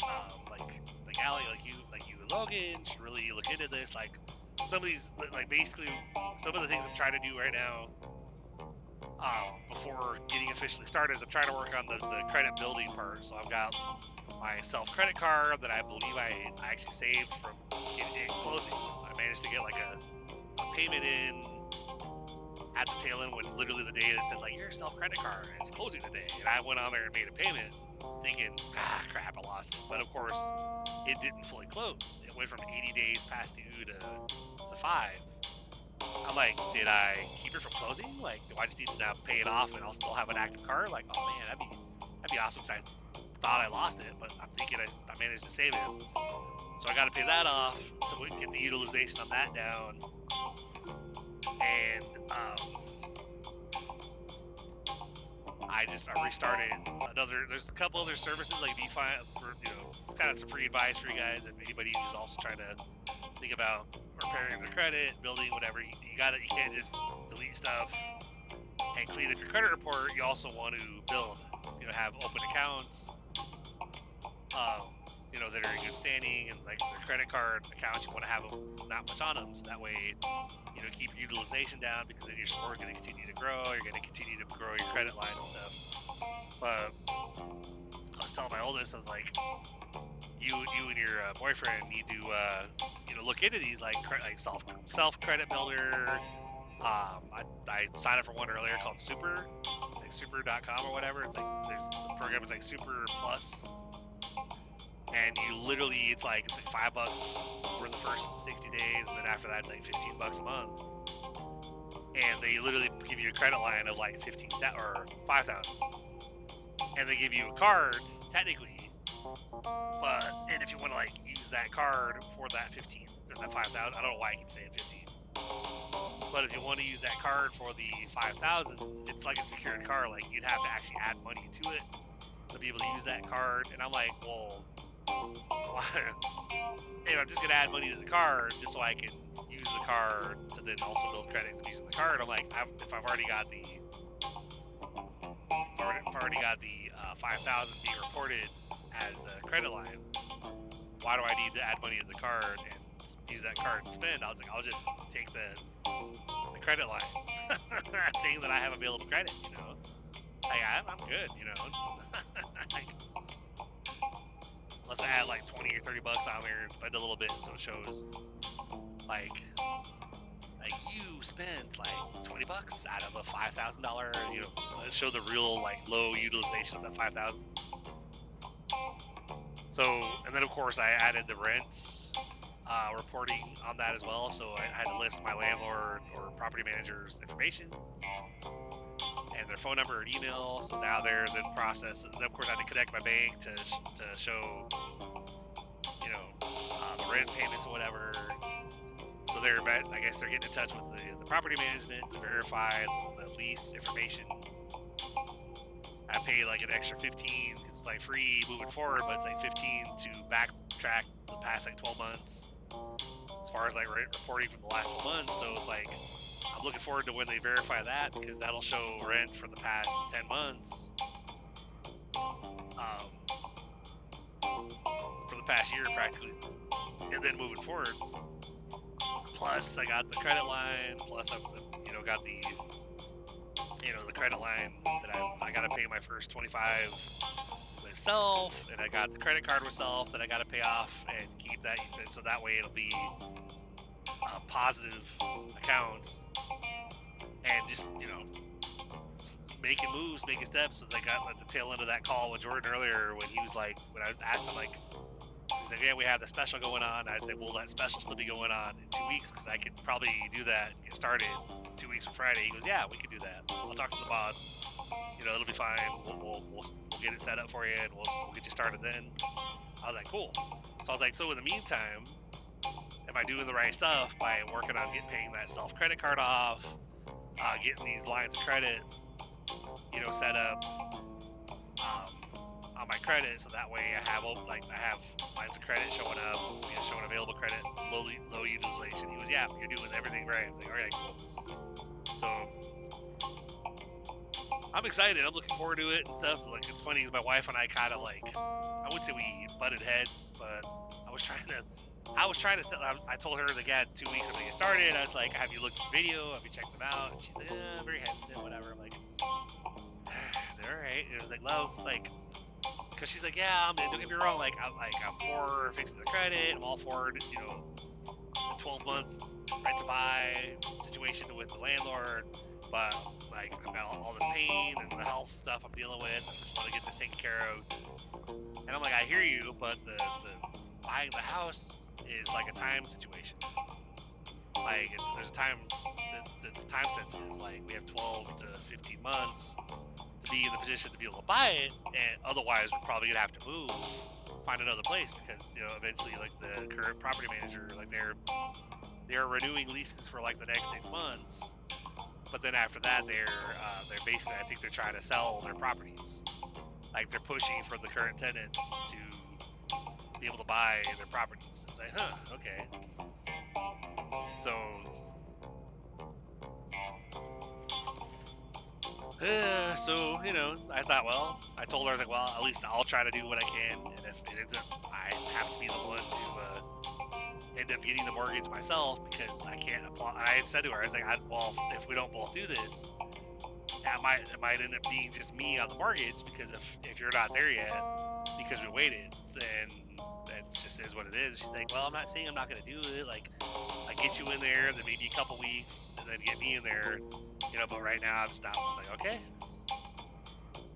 Allie, like you and Logan should really look into this. Like some of these, like basically some of the things I'm trying to do right now, before getting officially started, is I'm trying to work on the credit building part. So I've got my self credit card that I believe I actually saved from getting it closing. I managed to get like a payment in at the tail end when literally the day that says like your self credit card and it's closing today, and I went on there and made a payment thinking, crap, I lost it. But of course it didn't fully close. It went from 80 days past due to 5. I'm like, did I keep it from closing? Like, do I just need to now pay it off and I'll still have an active card? Like, oh man, that'd be awesome, because I thought I lost it, but I'm thinking I managed to save it. So I got to pay that off to get the utilization on that down. And I restarted there's a couple other services like DeFi for, it's kind of some free advice for you guys. If anybody who's also trying to think about repairing their credit, building whatever, you can't just delete stuff and clean up your credit report. You also want to build, have open accounts, that are in good standing, and like their credit card accounts, you want to have them not much on them, so that way, keep your utilization down, because then your score is going to continue to grow. You're going to continue to grow your credit lines and stuff. But I was telling my oldest, I was like, you and your boyfriend need to, look into these like self credit builder. I signed up for one earlier called Super, like super.com or whatever. It's like the program is like Super Plus. And it's like $5 for the first 60 days, and then after that it's like $15 a month. And they literally give you a credit line of like 15,000 or 5,000, and they give you a card technically. And if you want to like use that card for that 15 or that 5,000, I don't know why I keep saying 15. But if you want to use that card for the 5,000, it's like a secured card. Like, you'd have to actually add money to it to be able to use that card. And I'm like, well, why? Hey, I'm just gonna add money to the card just so I can use the card to then also build credits of using the card. I'm like, if I've already got the 5,000 being reported as a credit line, why do I need to add money to the card and use that card and spend? I was like, I'll just take the credit line, saying that I have available credit. Like, I'm good. Like, unless I add like 20 or 30 bucks on there and spend a little bit, so it shows like you spent like 20 bucks out of a $5,000, show the real like low utilization of that 5,000. So, and then of course I added the rent reporting on that as well. So I had to list my landlord or property manager's information and their phone number and email. So now they're in the process. And then of course I had to connect my bank to show, the rent payments or whatever. So I guess they're getting in touch with the property management to verify the lease information I pay like an extra 15 because it's like free moving forward, but it's like 15 to backtrack the past like 12 months as far as like reporting from the last 12 months. So it's like I'm looking forward to when they verify that, because that'll show rent for the past 10 months, for the past year practically, and then moving forward. Plus I got the credit line, plus I've got the the credit line that I got to pay my first 25 myself, and I got the credit card myself that I got to pay off and keep that, so that way it'll be a positive account, and just making moves, making steps. As I got at the tail end of that call with Jordan earlier, when he was like, when I asked him, like, he's like, yeah, we have the special going on. I said, will that special still be going on in 2 weeks? Because I could probably do that and get started 2 weeks from Friday. He goes, yeah, we could do that. I'll talk to the boss. It'll be fine. We'll get it set up for you, and we'll get you started then. I was like, cool. So I was like, so in the meantime, am I doing the right stuff by working on paying that self credit card off, getting these lines of credit, set up on my credit, so that way I have lines of credit showing up, showing available credit, low utilization. He was, yeah, you're doing everything right. I'm like, all right, cool. So I'm excited. I'm looking forward to it and stuff. Like, it's funny, my wife and I kind of like, I wouldn't say we butted heads, but I was trying to set. I told her that, yeah, 2 weeks I'm gonna get started. I was like, have you looked at the video? Have you checked them out? And she's like, I'm very hesitant, whatever. I'm like, all right. It was like, love, like, because she's like, yeah, don't get me wrong, like I'm for fixing the credit. I'm all for the 12-month rent to buy situation with the landlord, but like I've got all this pain and the health stuff I'm dealing with. I just want to get this taken care of. And I'm like, I hear you, but the buying the house is like a time situation. Like there's a time that's time sensitive. Like we have 12 to 15 months to be in the position to be able to buy it, and otherwise we're probably gonna have to move, find another place, because eventually, like, the current property manager, like, they're renewing leases for like the next 6 months, but then after that they're basically, I think they're trying to sell their properties. Like, they're pushing for the current tenants to be able to buy their properties. It's like, okay. So I thought, well, I told her, I was like, well, at least I'll try to do what I can, and if it ends up, I have to be the one to end up getting the mortgage myself, because I can't apply. I had said to her, I was like, well, if we don't both do this, it might end up being just me on the mortgage, because if you're not there yet, because we waited, then that just is what it is. She's like, well, I'm not saying I'm not going to do it. Like, I get you in there, then maybe a couple weeks, and then get me in there, but right now I'm stopped. I'm like, okay.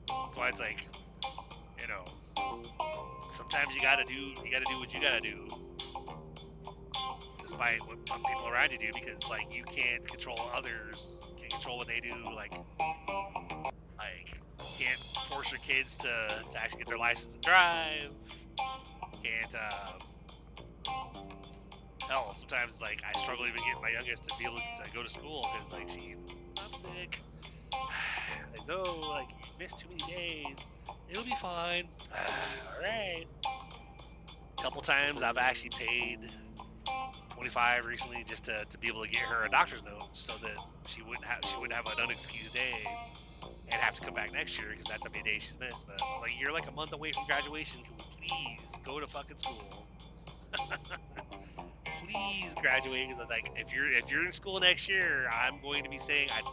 That's why it's like, sometimes you gotta do what you gotta do, despite what people around you do, because, like, you can't control others, you can't control what they do. Like you can't force your kids to actually get their license to drive. Can't hell, sometimes, like, I struggle even getting my youngest to be able to go to school, because, like, I'm sick. Like, oh, like, you missed too many days. It'll be fine. All right. A couple times I've actually paid $25 recently just to be able to get her a doctor's note, so that she wouldn't have an unexcused day and have to come back next year, because that's how many days she's missed. But, like, you're like a month away from graduation. Can we please go to fucking school? Please graduate, because, like, if you're in school next year, I'm going to be saying, I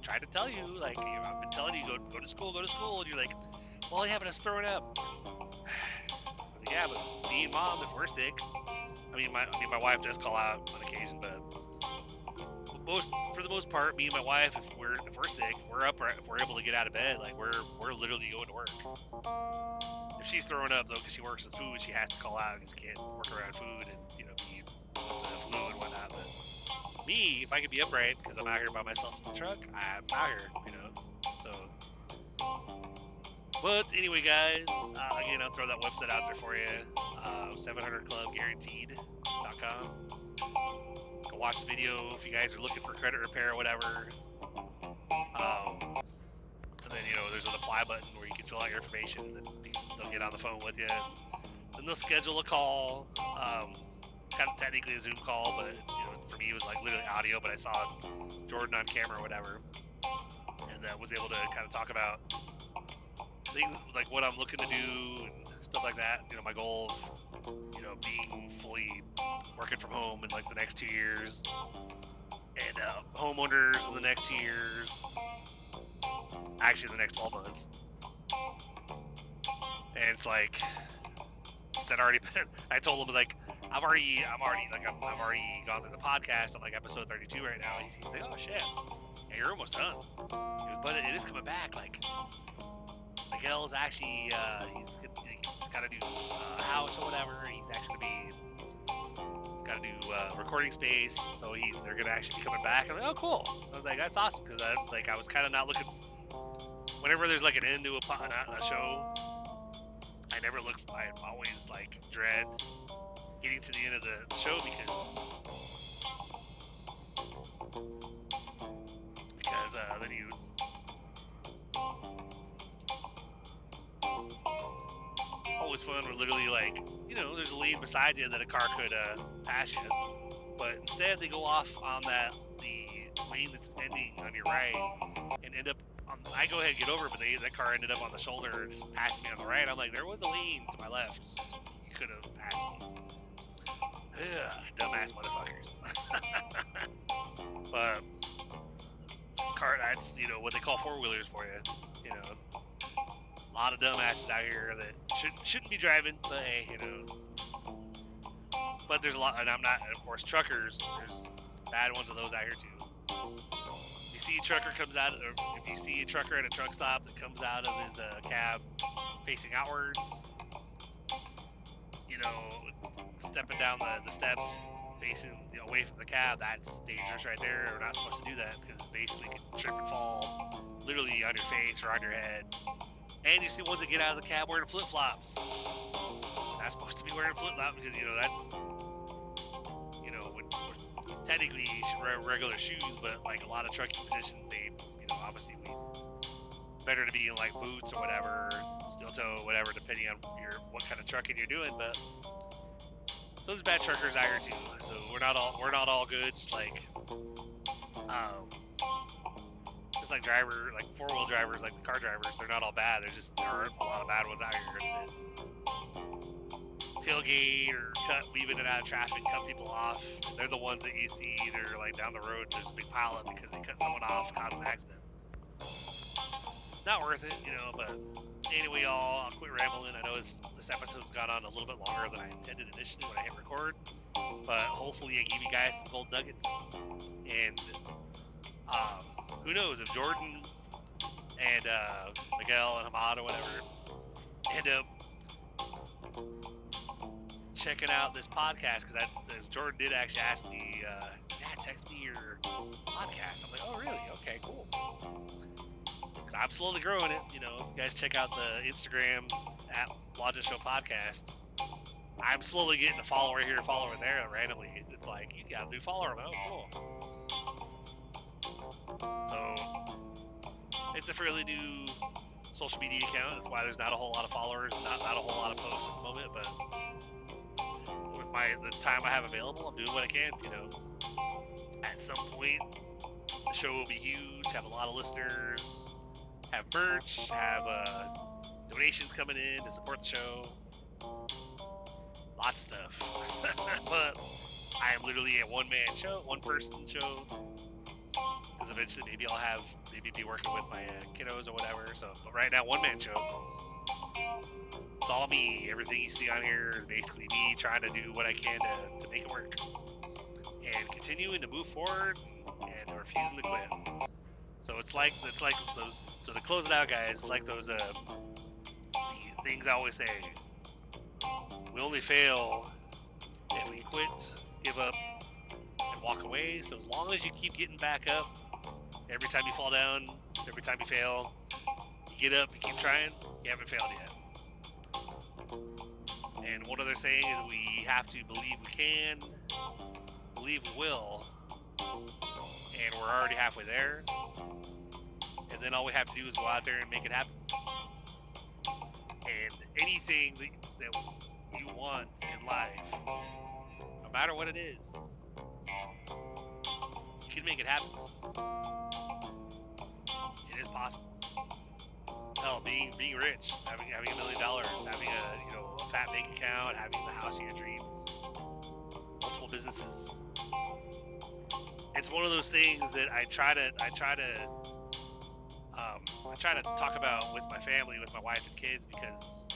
tried to tell you, like, I've been telling you, go to school, and you're like, well, yeah, but I was throwing up. I was like, yeah, but me and mom, if we're sick, my wife does call out on occasion, but for the most part, me and my wife, if we're sick, we're up, if we're able to get out of bed, like, we're literally going to work. If she's throwing up, though, because she works with food, she has to call out, because she can't work around food and be the flu and whatnot. But me, if I could be upright, because I'm out here by myself in the truck, I'm out here, So, but anyway, guys, again, I'll throw that website out there for you, 700clubguaranteed.com. Go watch the video if you guys are looking for credit repair or whatever. And then, there's an apply button where you can fill out your information, and then they'll get on the phone with you. Then they'll schedule a call, kind of technically a Zoom call, but, for me it was like literally audio, but I saw Jordan on camera or whatever, and was able to kind of talk about things like what I'm looking to do and stuff like that. My goal of, being fully working from home in like the next 2 years, and homeowners in the next 2 years, actually the next 12 months. And it's like, instead already been, I told him like, I've already gone through the podcast. I'm like episode 32 right now. He's like, oh shit, yeah, you're almost done. He goes, but it is coming back. Like, Miguel's actually, he's got to do a house or whatever. He's actually got to do recording space. So they're gonna actually be coming back. I'm like, oh cool. I was like, that's awesome, because I was kind of not looking. Whenever there's like an end to a show, I never look. I always like dread getting to the end of the show because then you always fun with literally like, there's a lane beside you that a car could pass you, but instead they go off on the lane that's ending on your right and end up on, I go ahead and get over, but that car ended up on the shoulder just passing me on the right. I'm like, there was a lane to my left, you could have passed me. Ugh, dumbass motherfuckers. But that's what they call four-wheelers for you. A lot of dumbasses out here that shouldn't be driving, but hey, But there's a lot, and I'm not, and of course, truckers, there's bad ones of those out here too. You see a trucker comes out, or if you see a trucker at a truck stop that comes out of his cab facing outwards, stepping down the steps facing away from the cab, that's dangerous right there. We're not supposed to do that, because basically you can trip and fall literally on your face or on your head. And you see ones that get out of the cab wearing flip-flops. Not supposed to be wearing flip-flops, because that's when technically you should wear regular shoes, but like a lot of trucking positions, they obviously better to be in like boots or whatever, steel toe, whatever, depending on what kind of trucking you're doing. But so there's bad truckers out here too. So we're not all good. Just like four-wheel drivers, like the car drivers, they're not all bad. There are a lot of bad ones out here that tailgate or weave in and out of traffic, cut people off. They're the ones that you see either like down the road, there's a big pileup because they cut someone off, caused an accident. Not worth it, but anyway, y'all, I'll quit rambling. I know this episode's gone on a little bit longer than I intended initially when I hit record, but hopefully I gave you guys some gold nuggets. And who knows, if Jordan and Miguel and Hamad or whatever end up checking out this podcast, because as Jordan did actually ask me, text me your podcast. I'm like, oh really? Okay, cool. Because I'm slowly growing it. You guys check out the Instagram at Logic Show Podcast. I'm slowly getting a follower here, a follower there. Randomly, it's like, you got a new follower. Oh, cool. So it's a fairly new social media account. That's why there's not a whole lot of followers, not a whole lot of posts at the moment. But with the time I have available, I'm doing what I can. At some point, the show will be huge. Have a lot of listeners. Have merch. Have donations coming in to support the show. Lots of stuff. But I am literally a one-man show, one-person show. Because eventually maybe I'll be working with my kiddos or whatever. But right now, one-man show. It's all me. Everything you see on here is basically me trying to do what I can to make it work. And continuing to move forward and refusing to quit. So it's like those. So to close it out, guys, it's like those the things I always say. We only fail if we quit, give up, and walk away. So as long as you keep getting back up, every time you fall down, every time you fail, you get up, you keep trying, you haven't failed yet. And one other saying is we have to believe we can, believe we will, and we're already halfway there. And and then all we have to do is go out there and make it happen. And anything that you want in life, no matter what it is, you can make it happen. It is possible. Hell, being rich, having $1 million, having a fat bank account, having the house of your dreams, multiple businesses. It's one of those things that I try to talk about with my family, with my wife and kids, because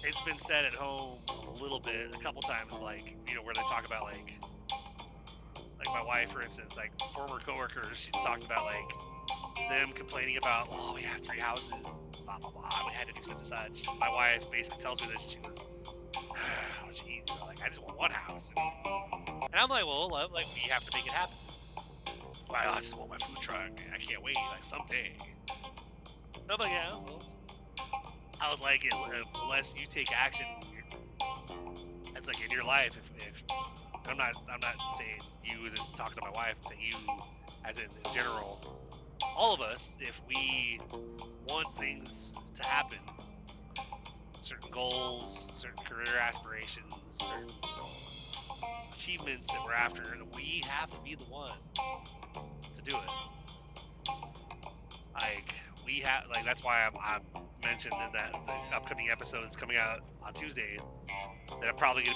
it's been said at home a little bit, a couple times, like, where they talk about like my wife, for instance, like former coworkers, she's talked about like them complaining about, oh, we have 3 houses, blah blah blah, we had to do such and such. My wife basically tells me this. She goes, oh, geez, like, I just want 1 house, and I'm like, well, like, we have to make it happen. Like, I just want my food truck. I can't wait. Like, someday. I'm like, yeah, well. I was like, unless you take action, it's like in your life. If I'm not saying you as in talking to my wife, I'm saying you as in general. All of us, if we want things to happen, certain goals, certain career aspirations, certain achievements that we're after, we have to be the one to do it. Like, we have, like, that's why I'm mentioned in that the upcoming episode that's coming out on Tuesday, that I'm probably gonna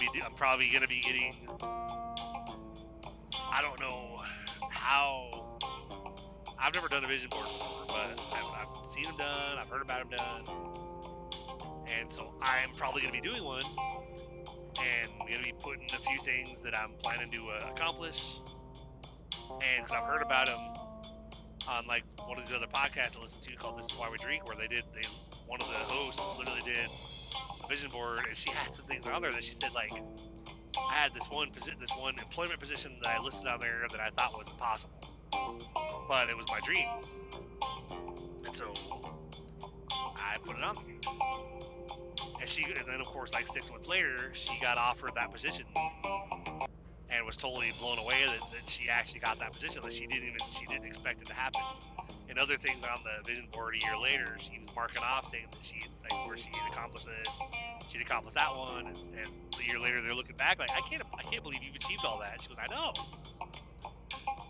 be getting, I don't know how. I've never done a vision board before, but I've seen them done, I've heard about them done, and so I'm probably gonna be doing one, and I'm gonna be putting a few things that I'm planning to accomplish, and because I've heard about them on like one of these other podcasts I listen to called "This Is Why We Drink," where one of the hosts literally did a vision board, and she had some things on there that she said, like, I had this one employment position that I listed on there that I thought was impossible, but it was my dream, and so I put it on there. And then of course, like 6 months later, she got offered that position, and was totally blown away that she actually got that position. That she didn't expect it to happen. And other things on the vision board a year later, she was marking off, saying that she had accomplished this, she'd accomplished that one, and a year later they're looking back like, I can't believe you've achieved all that. She goes, I know.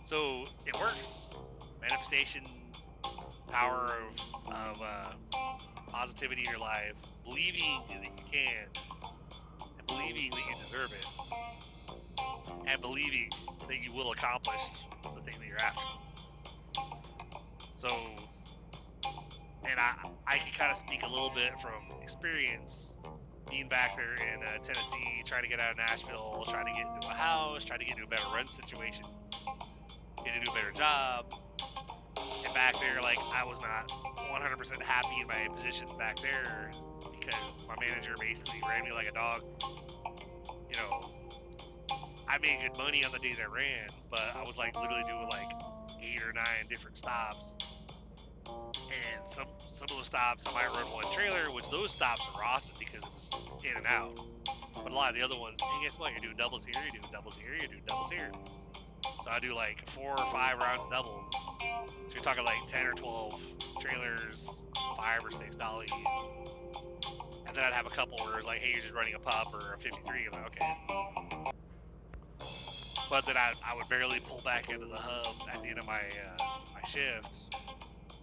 So it works. Manifestation, power of positivity in your life, believing that you can, and believing that you deserve it, and believing that you will accomplish the thing that you're after. So, and I can kind of speak a little bit from experience, being back there in Tennessee, trying to get out of Nashville, trying to get into a house, trying to get into a better rent situation, get into a better job. And back there, like, I was not 100% happy in my position back there, because my manager basically ran me like a dog. I made good money on the days I ran, but I was like literally doing like 8 or 9 different stops. And some of those stops I might run one trailer, which those stops are awesome because it was in and out. But a lot of the other ones, hey, guess what? You're doing doubles here, you're doing doubles here, you're doing doubles here. So I do like 4 or 5 rounds of doubles. So you're talking like 10 or 12 trailers, 5 or 6 dollies. And then I'd have a couple where it's like, hey, you're just running a pup or a 53. I'm like, okay. But then I would barely pull back into the hub at the end of my shift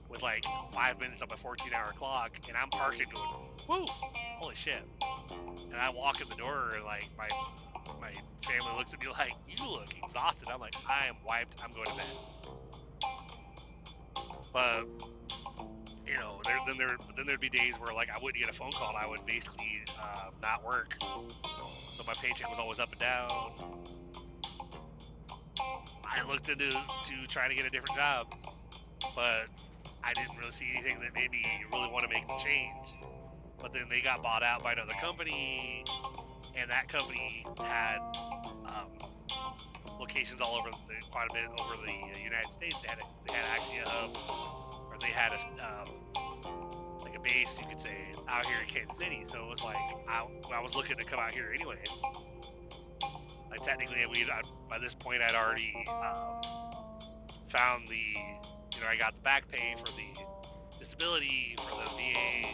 with like 5 minutes on my 14-hour clock, and I'm parking going, woo, holy shit. And I walk in the door, and like my family looks at me like, you look exhausted. I'm like, I am wiped, I'm going to bed. But then there'd be days where like I wouldn't get a phone call, and I would basically not work. So my paycheck was always up and down. I looked into trying to get a different job, but I didn't really see anything that made me really want to make the change. But then they got bought out by another company, and that company had locations all over, quite a bit over the United States. They had actually a hub, or they had like a base, you could say, out here in Kansas City. So it was like I was looking to come out here anyway. Like technically, by this point I'd already found I got the back pay for the disability, for the VA.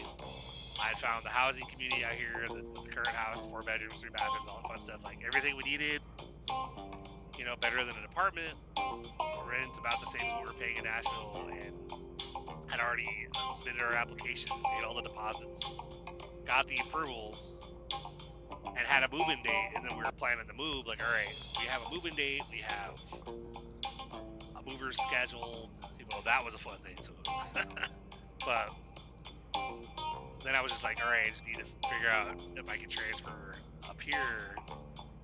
I found the housing community out here, the current house, 4 bedrooms, 3 bathrooms, all the fun stuff. Like everything we needed, better than an apartment. Rent's about the same as what we were paying in Nashville, and had already submitted our applications, paid all the deposits, got the approvals, and had a move-in date. And then we were planning the move. Like, all right, we have a move-in date, we have a mover scheduled. That was a fun thing too. But then I was just like, all right, I just need to figure out if I can transfer up here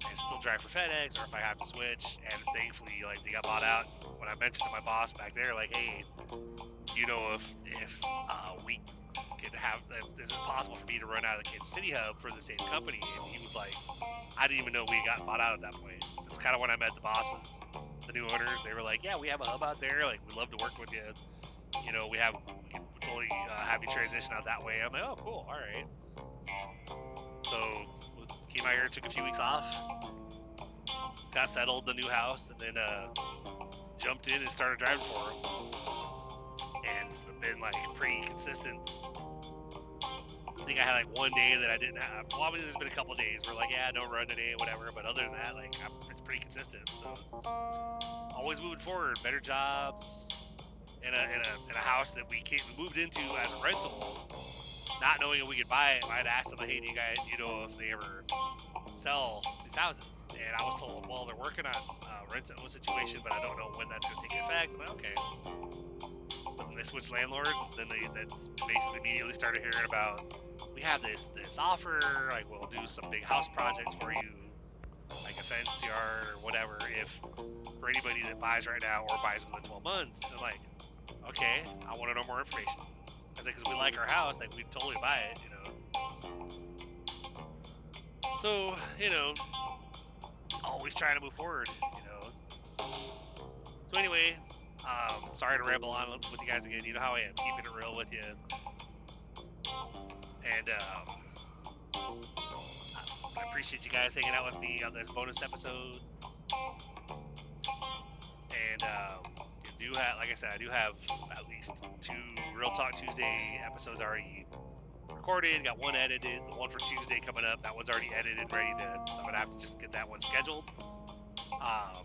and still drive for FedEx, or if I have to switch. And thankfully, like, they got bought out. When I mentioned to my boss back there, like, hey, do you know if we could have, is it possible for me to run out of the Kansas City hub for the same company? And he was like, I didn't even know we got bought out at that point. It's kind of when I met the bosses, the new owners. They were like, yeah, we have a hub out there. Like, we'd love to work with you. We can totally have you transition out that way. I'm like, oh, cool, all right. So came out here, took a few weeks off, got settled in the new house, and then jumped in and started driving for them. And I've been like pretty consistent. I think I had like one day that I didn't have. Well, obviously there's been a couple days where like, yeah, don't run today, whatever. But other than that, like, it's pretty consistent. So always moving forward, better jobs. In a house that we moved into as a rental, not knowing if we could buy it. I'd asked them, like, hey, do you guys, if they ever sell these houses? And I was told, well, they're working on a rent-to-own situation, but I don't know when that's going to take effect. I'm like, okay. But then they switched landlords, then that's basically immediately started hearing about, we have this offer, like, we'll do some big house projects for you, like a fenced yard or whatever, if for anybody that buys right now or buys within 12 months. I'm like, okay, I want to know more information. I was like, because we like our house, like, we'd totally buy it, So, always trying to move forward, So anyway, sorry to ramble on with you guys again. You know how I am, keeping it real with you. And I appreciate you guys hanging out with me on this bonus episode. And like I said, I do have at least 2 Real Talk Tuesday episodes already recorded. Got one edited. The one for Tuesday coming up, that one's already edited and ready to. I'm gonna have to just get that one scheduled. I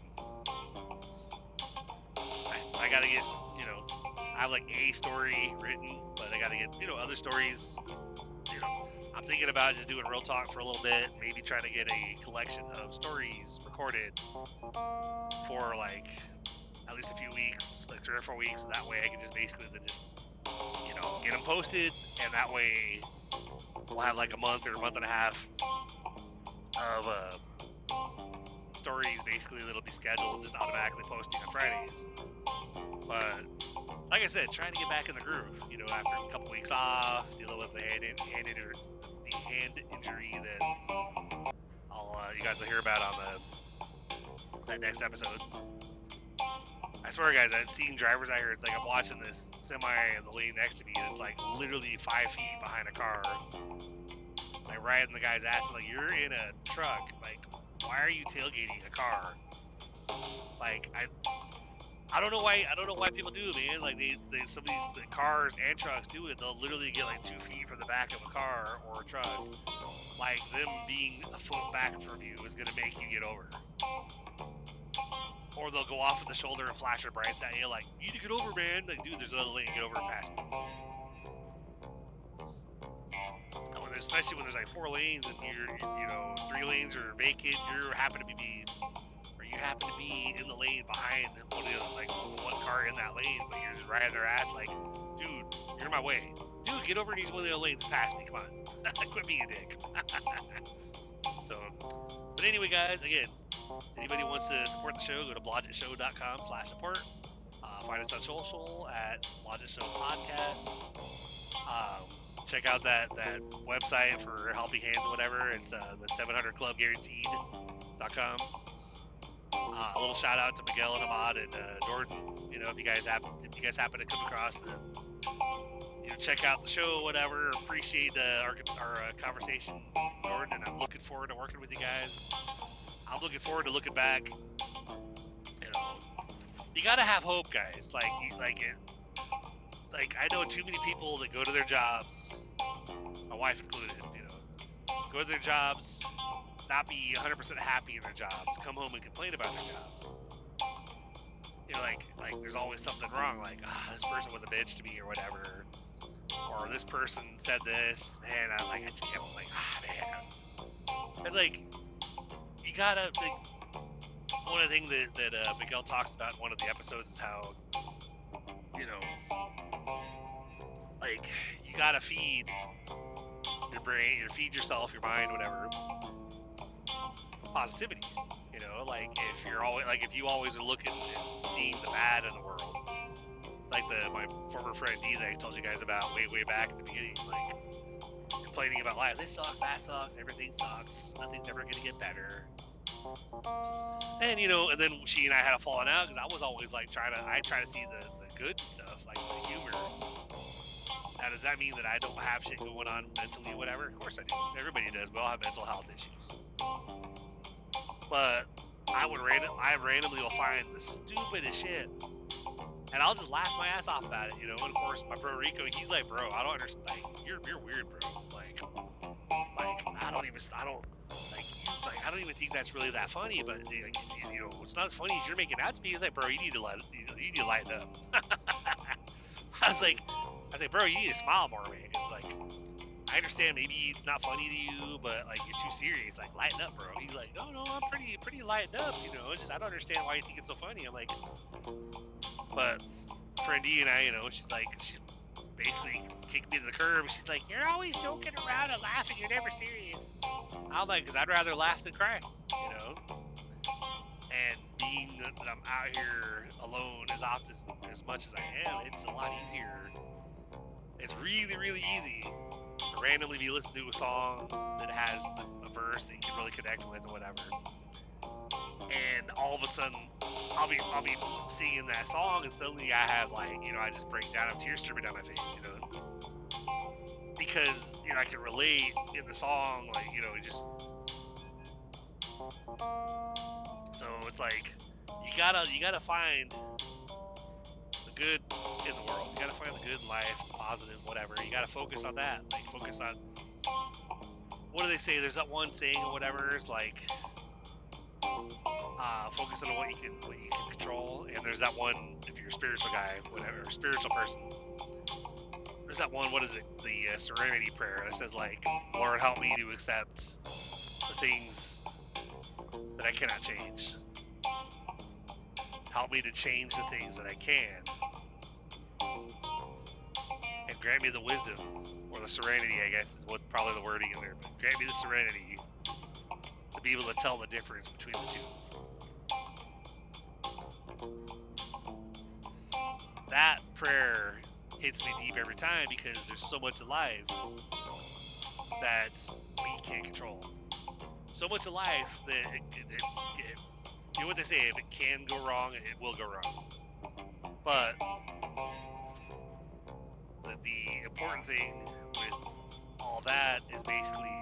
gotta get, I have like a story written, but I gotta get, other stories. I'm thinking about just doing Real Talk for a little bit, maybe trying to get a collection of stories recorded for like at least a few weeks, like 3 or 4 weeks, and that way I can just basically then just, get them posted, and that way we'll have like a month or a month and a half of stories basically that'll be scheduled, just automatically posting on Fridays. But like I said, trying to get back in the groove, after a couple weeks off, dealing with the hand injury that you guys will hear about on that next episode. I swear, guys, I've seen drivers out here. It's like I'm watching this semi in the lane next to me that's like literally 5 feet behind a car, like riding the guy's ass. Like, you're in a truck. Like, why are you tailgating a car? Like, I don't know why people do it, man. Like, they some of these cars and trucks do it. They'll literally get like 2 feet from the back of a car or a truck. Like, them being a foot back from you is gonna make you get over. Or they'll go off at the shoulder and flash their brights at you, like, you need to get over, man. Like, dude, there's another lane, get over and pass me. And especially when there's like 4 lanes and you're, 3 lanes are vacant, you happen to be in the lane behind one car in that lane, but you're just riding their ass like, dude, you're in my way. Dude, get over and use one of the other lanes and pass me, come on. Quit being a dick. So, but anyway, guys, again, anybody wants to support the show, go to blodgetshow.com/support. Find us on social at Blodget Show Podcasts. Check out that website for helping hands or whatever. It's the 700clubguaranteed.com. A little shout out to Miguel and Ahmad and Jordan. If you guys happen to come across them, check out the show, whatever. Appreciate our conversation, Jordan, and I'm looking forward to working with you guys. I'm looking forward to looking back, you gotta have hope, guys. Like I know too many people that go to their jobs, my wife included, go to their jobs, not be 100% happy in their jobs, come home and complain about their jobs. Like there's always something wrong. Like, this person was a bitch to me or whatever, or this person said this, man. I just can't. Like, man. It's like you gotta. One of the things that Miguel talks about in one of the episodes is how, like, you gotta feed your brain, feed yourself, your mind, whatever, positivity. Like if you always are looking and seeing the bad in the world. It's like my former friend D that I told you guys about way back at the beginning, like complaining about life. This sucks, that sucks, everything sucks, nothing's ever gonna get better. And and then she and I had a falling out because I was always like try to see the good and stuff, like the humor. Now, does that mean that I don't have shit going on mentally, whatever? Of course I do. Everybody does. We all have mental health issues. But I randomly will find the stupidest shit, and I'll just laugh my ass off about it, And of course, my bro Rico, he's like, bro, I don't understand. Like, you're weird, bro. Like I don't even think that's really that funny. But it's not as funny as you're making it out to be. He's like, bro, you need to lighten up. I was like, bro, you need to smile more, man. Like, I understand maybe it's not funny to you, but like you're too serious. Like, lighten up, bro. He's like, no, I'm pretty lightened up. It's just I don't understand why you think it's so funny. I'm like, but friend D and I, she's like, she basically kicked me to the curb. She's like, you're always joking around and laughing. You're never serious. I'm like, because I'd rather laugh than cry, And being that I'm out here alone as much as I am, it's a lot easier. It's really, really easy to randomly be listening to a song that has a verse that you can really connect with or whatever. And all of a sudden, I'll be singing that song, and suddenly I have I just break down, I'm tears streaming down my face, because I can relate in the song, just. So it's like you gotta find the good in the world. You gotta find the good in life, positive, whatever. You gotta focus on that. Like focus on what do they say? There's that one saying or whatever. It's like focus on what you can control. And there's that one if you're a spiritual guy, whatever, spiritual person. There's that one. What is it? The Serenity Prayer. It says like, Lord, help me to accept the things that I cannot change. Help me to change the things that I can. And grant me the wisdom, or the serenity, I guess, is what probably the wording in there. But grant me the serenity to be able to tell the difference between the two. That prayer hits me deep every time because there's so much of life that we can't control. So much of life that you know what they say, if it can go wrong, it will go wrong. But the important thing with all that is basically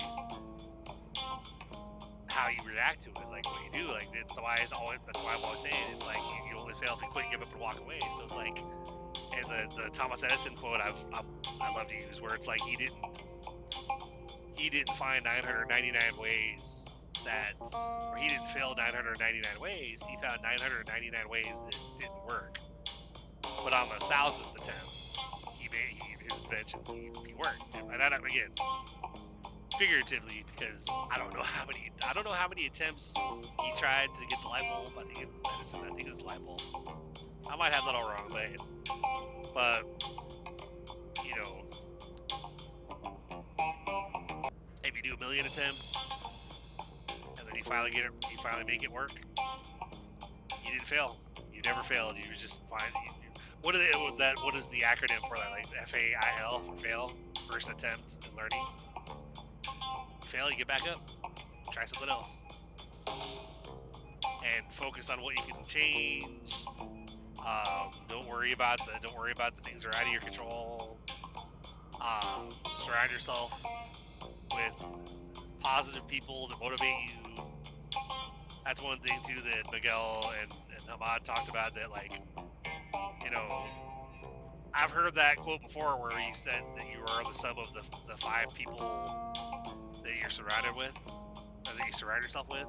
how you react to it, like what you do. Like that's why I'm always saying it's like you only fail if you quit, give up, and walk away. So it's like, and the Thomas Edison quote I love to use, where it's like he didn't find 999 ways or he didn't fail 999 ways. He found 999 ways that didn't work. But on the 1,000th attempt, his invention worked. And that, again, figuratively, because I don't know how many attempts he tried to get the light bulb. I think it was the light bulb. I might have that all wrong, but if you do 1 million attempts and then you finally make it work, you didn't fail. You never failed. You were just fine. What is the acronym for that? Like FAIL for fail, first attempt in learning. Fail, you get back up, try something else, and focus on what you can change. Don't worry about the things that are out of your control. Surround yourself with positive people that motivate you. That's one thing too that Miguel and Hamad talked about that, like, you know, I've heard that quote before where he said that you are the sum of the 5 people that you're surrounded with, or that you surround yourself with.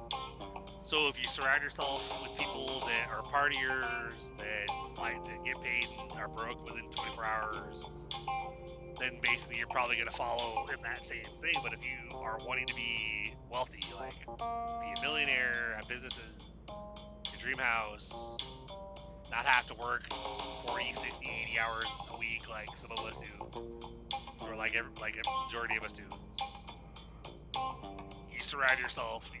So if you surround yourself with people that are partiers, that get paid and are broke within 24 hours, then basically you're probably going to follow in that same thing. But if you are wanting to be wealthy, like be a millionaire, have businesses, your dream house, not have to work 40, 60, 80 hours a week like some of us do, or like a majority of us do, you surround yourself, you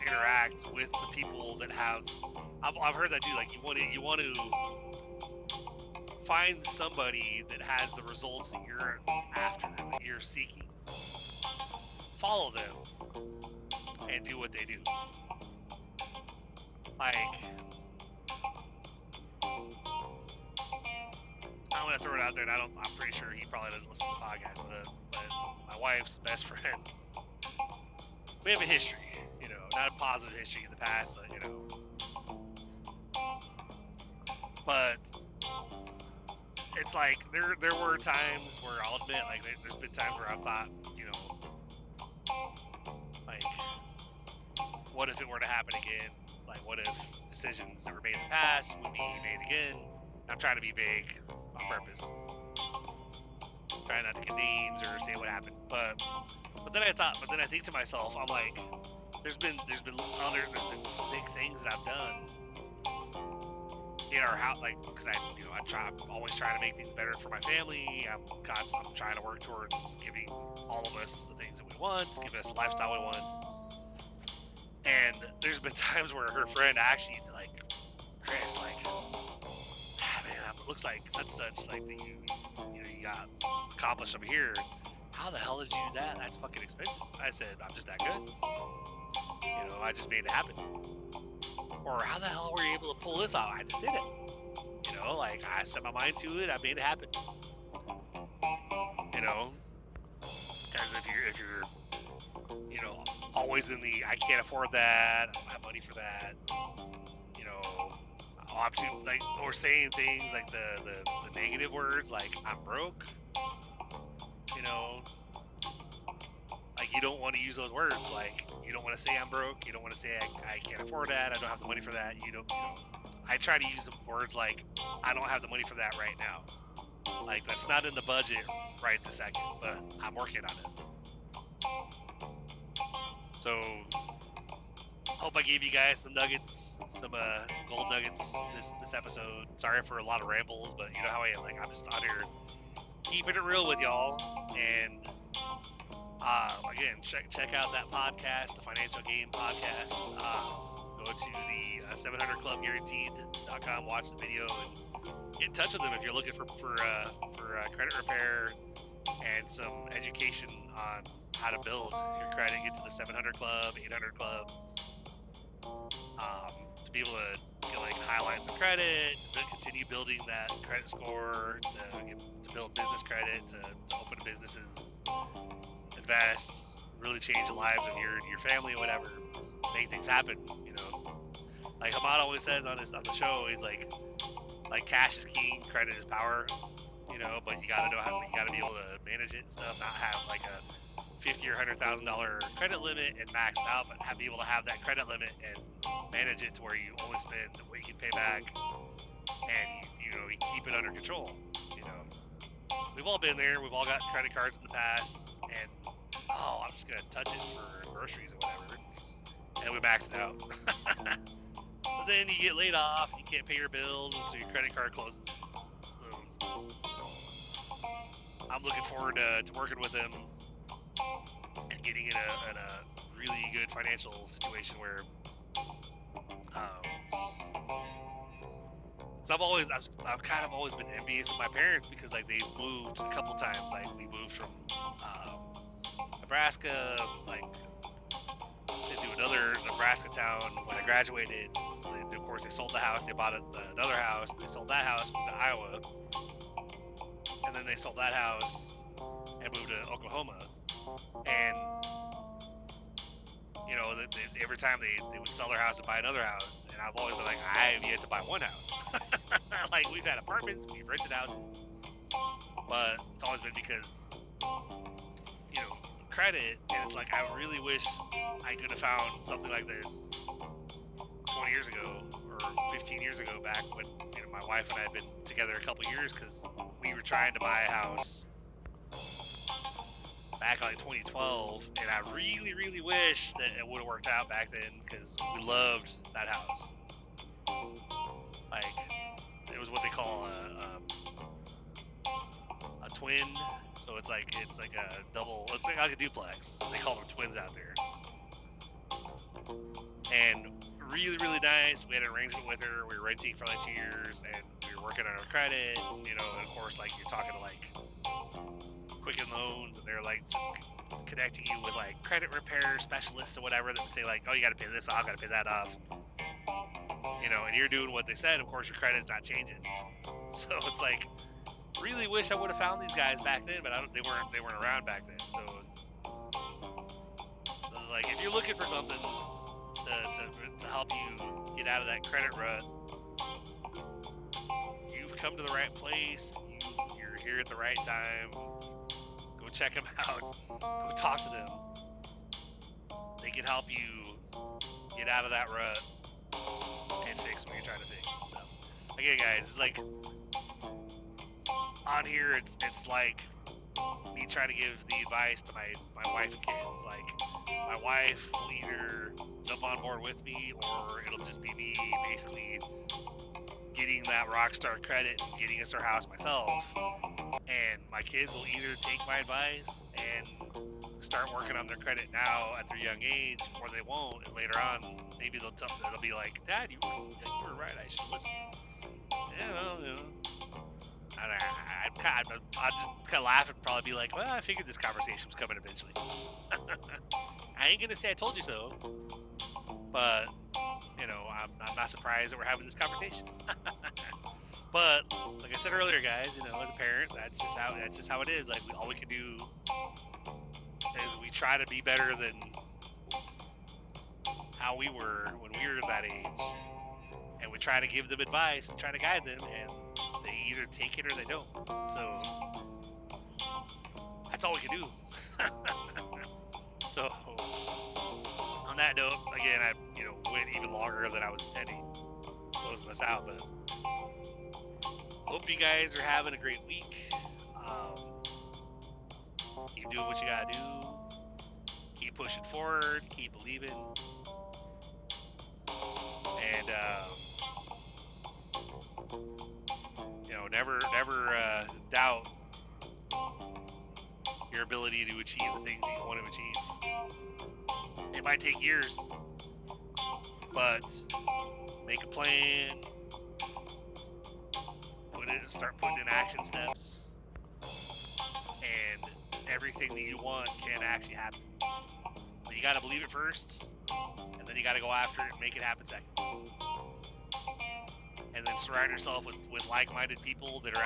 interact with the people that have. I've heard that too. Like you want to find somebody that has the results that you're after, that you're seeking. Follow them and do what they do. Like, I'm gonna throw it out there, and I'm pretty sure he probably doesn't listen to the podcast, but my wife's best friend. We have a history, you know, not a positive history in the past, but you know. But it's like there were times where I'll admit, like there's been times where I've thought, you know, like, what if it were to happen again? Like, what if decisions that were made in the past would be made again? I'm trying to be vague on purpose, trying not to get names or say what happened. But then I think to myself, I'm like, there's been some big things that I've done in our house, like, because I'm always trying to make things better for my family. I'm trying to work towards giving all of us the things that we want, giving us the lifestyle we want. And there's been times where her friend actually is like, Chris, like, man, it looks like such like that you got accomplished over here. How the hell did you do that? That's fucking expensive. I said, I'm just that good. You know, I just made it happen. Or how the hell were you able to pull this out? I just did it. You know, like I set my mind to it. I made it happen. You know, because if you're, you know, always in the I can't afford that, I don't have money for that. You know, like, or saying things like the negative words like I'm broke. You know, like you don't want to use those words. Like you don't want to say I'm broke. You don't want to say I can't afford that. I don't have the money for that. You know, I try to use words like I don't have the money for that right now. Like that's not in the budget right this second, but I'm working on it. So hope I gave you guys some nuggets, some gold nuggets this episode. Sorry for a lot of rambles, but you know how I am. Like I'm just out here keeping it real with y'all. And again, check out that podcast, the Financial Game Podcast. Go to the 700clubguaranteed.com, watch the video, and get in touch with them if you're looking for credit repair and some education on how to build your credit, get to the 700 Club, 800 Club, to be able to get like high lines of credit, to continue building that credit score, to build business credit, to open businesses, invest, really change the lives of your family or whatever, make things happen. You know, like Hamad always says on the show, he's like cash is king, credit is power. You know, but you gotta be able to manage it and stuff, not have like a $50,000 or $100,000 credit limit and max it out, but be able to have that credit limit and manage it to where you only spend what you can pay back, and you keep it under control. You know, we've all been there. We've all got credit cards in the past, and I'm just gonna touch it for groceries or whatever, and we max it out. But then you get laid off, you can't pay your bills, and so your credit card closes. I'm looking forward to working with them and getting in a really good financial situation where, so I've kind of always been envious of my parents because like they've moved a couple times. Like we moved from Nebraska, like into another Nebraska town when I graduated. So of course they sold the house, they bought another house, they sold that house, moved to Iowa. And then they sold that house and moved to Oklahoma. And you know, every time they would sell their house and buy another house, and I've always been like, I have yet to buy one house. Like, we've had apartments, we've rented houses, but it's always been because, you know, credit, and it's like, I really wish I could have found something like this 20 years ago or 15 years ago, back when, you know, my wife and I had been together a couple years, because we were trying to buy a house back in like 2012, and I really, really wish that it would have worked out back then, because we loved that house. Like, it was what they call a twin, so it's like a double. It's like a duplex. They call them twins out there, and really, really nice. We had an arrangement with her. We were renting for like 2 years, and we were working on our credit. You know, and of course, like, you're talking to like Quicken Loans, and they're like connecting you with like credit repair specialists or whatever that would say like, oh, you got to pay this off, got to pay that off. You know, and you're doing what they said. Of course, your credit's not changing. So it's like, really wish I would have found these guys back then, but they weren't around back then. So it's like, if you're looking for something to help you get out of that credit rut, you've come to the right place. You're here at the right time. Go check them out. Go talk to them. They can help you get out of that rut and fix what you're trying to fix and stuff. Again, guys, it's like, on here, it's like me trying to give the advice to my wife and kids. Like, my wife will either jump on board with me, or it'll just be me basically getting that rock star credit and getting us our house myself. And my kids will either take my advice and start working on their credit now at their young age, or they won't, and later on maybe they'll be like, Dad, you were right, I should listen. You know. I'd just kind of laugh and probably be like, well, I figured this conversation was coming eventually. I ain't gonna say I told you so, but, you know, I'm not surprised that we're having this conversation. But like I said earlier, guys, you know, as a parent, that's just how it is. Like, all we can do is we try to be better than how we were when we were that age, and we try to give them advice and try to guide them, and they either take it or they don't. So that's all we can do. So on that note, again, I went even longer than I was intending closing this out, but hope you guys are having a great week. Keep doing what you gotta do. Keep pushing forward. Keep believing. And never doubt your ability to achieve the things that you want to achieve. It might take years, but make a plan. Start putting in action steps, and everything that you want can actually happen. But you gotta believe it first, and then you gotta go after it and make it happen second. And then surround yourself with like-minded people that are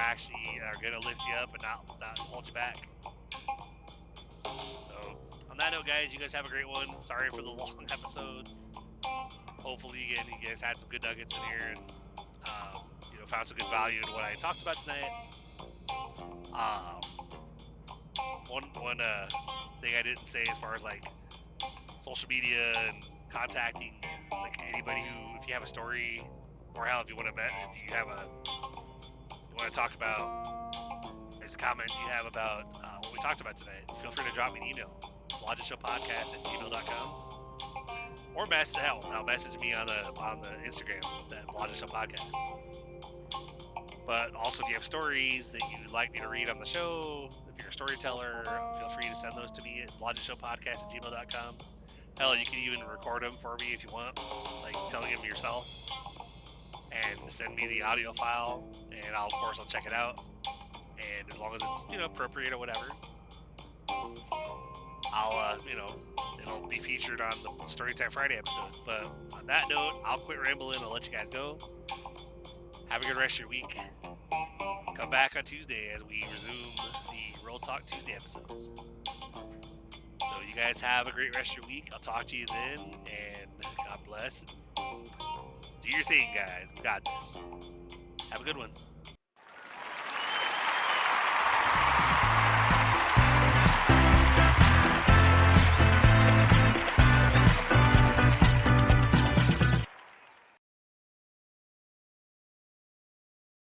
gonna lift you up and not hold you back. So on that note, guys, you guys have a great one. Sorry for the long episode. Hopefully, again, you guys had some good nuggets in here, and found some good value in what I talked about tonight. One thing I didn't say as far as like social media and contacting is like anybody who, if you have a story, or hell, if you want to talk about, there's comments you have about what we talked about tonight, feel free to drop me an email, blogicshowpodcast@gmail.com, or message me on the Instagram, that Blogger Show Podcast. But also, if you have stories that you'd like me to read on the show, if you're a storyteller, feel free to send those to me at bloggershowpodcast@gmail.com. Hell, you can even record them for me if you want, like telling them yourself, and send me the audio file, and of course I'll check it out. And as long as it's appropriate or whatever, I'll it'll be featured on the Storytime Friday episodes. But on that note, I'll quit rambling. I'll let you guys go. Have a good rest of your week. Come back on Tuesday as we resume the Real Talk Tuesday episodes. So you guys have a great rest of your week. I'll talk to you then, and God bless. Do your thing, guys. We got this. Have a good one.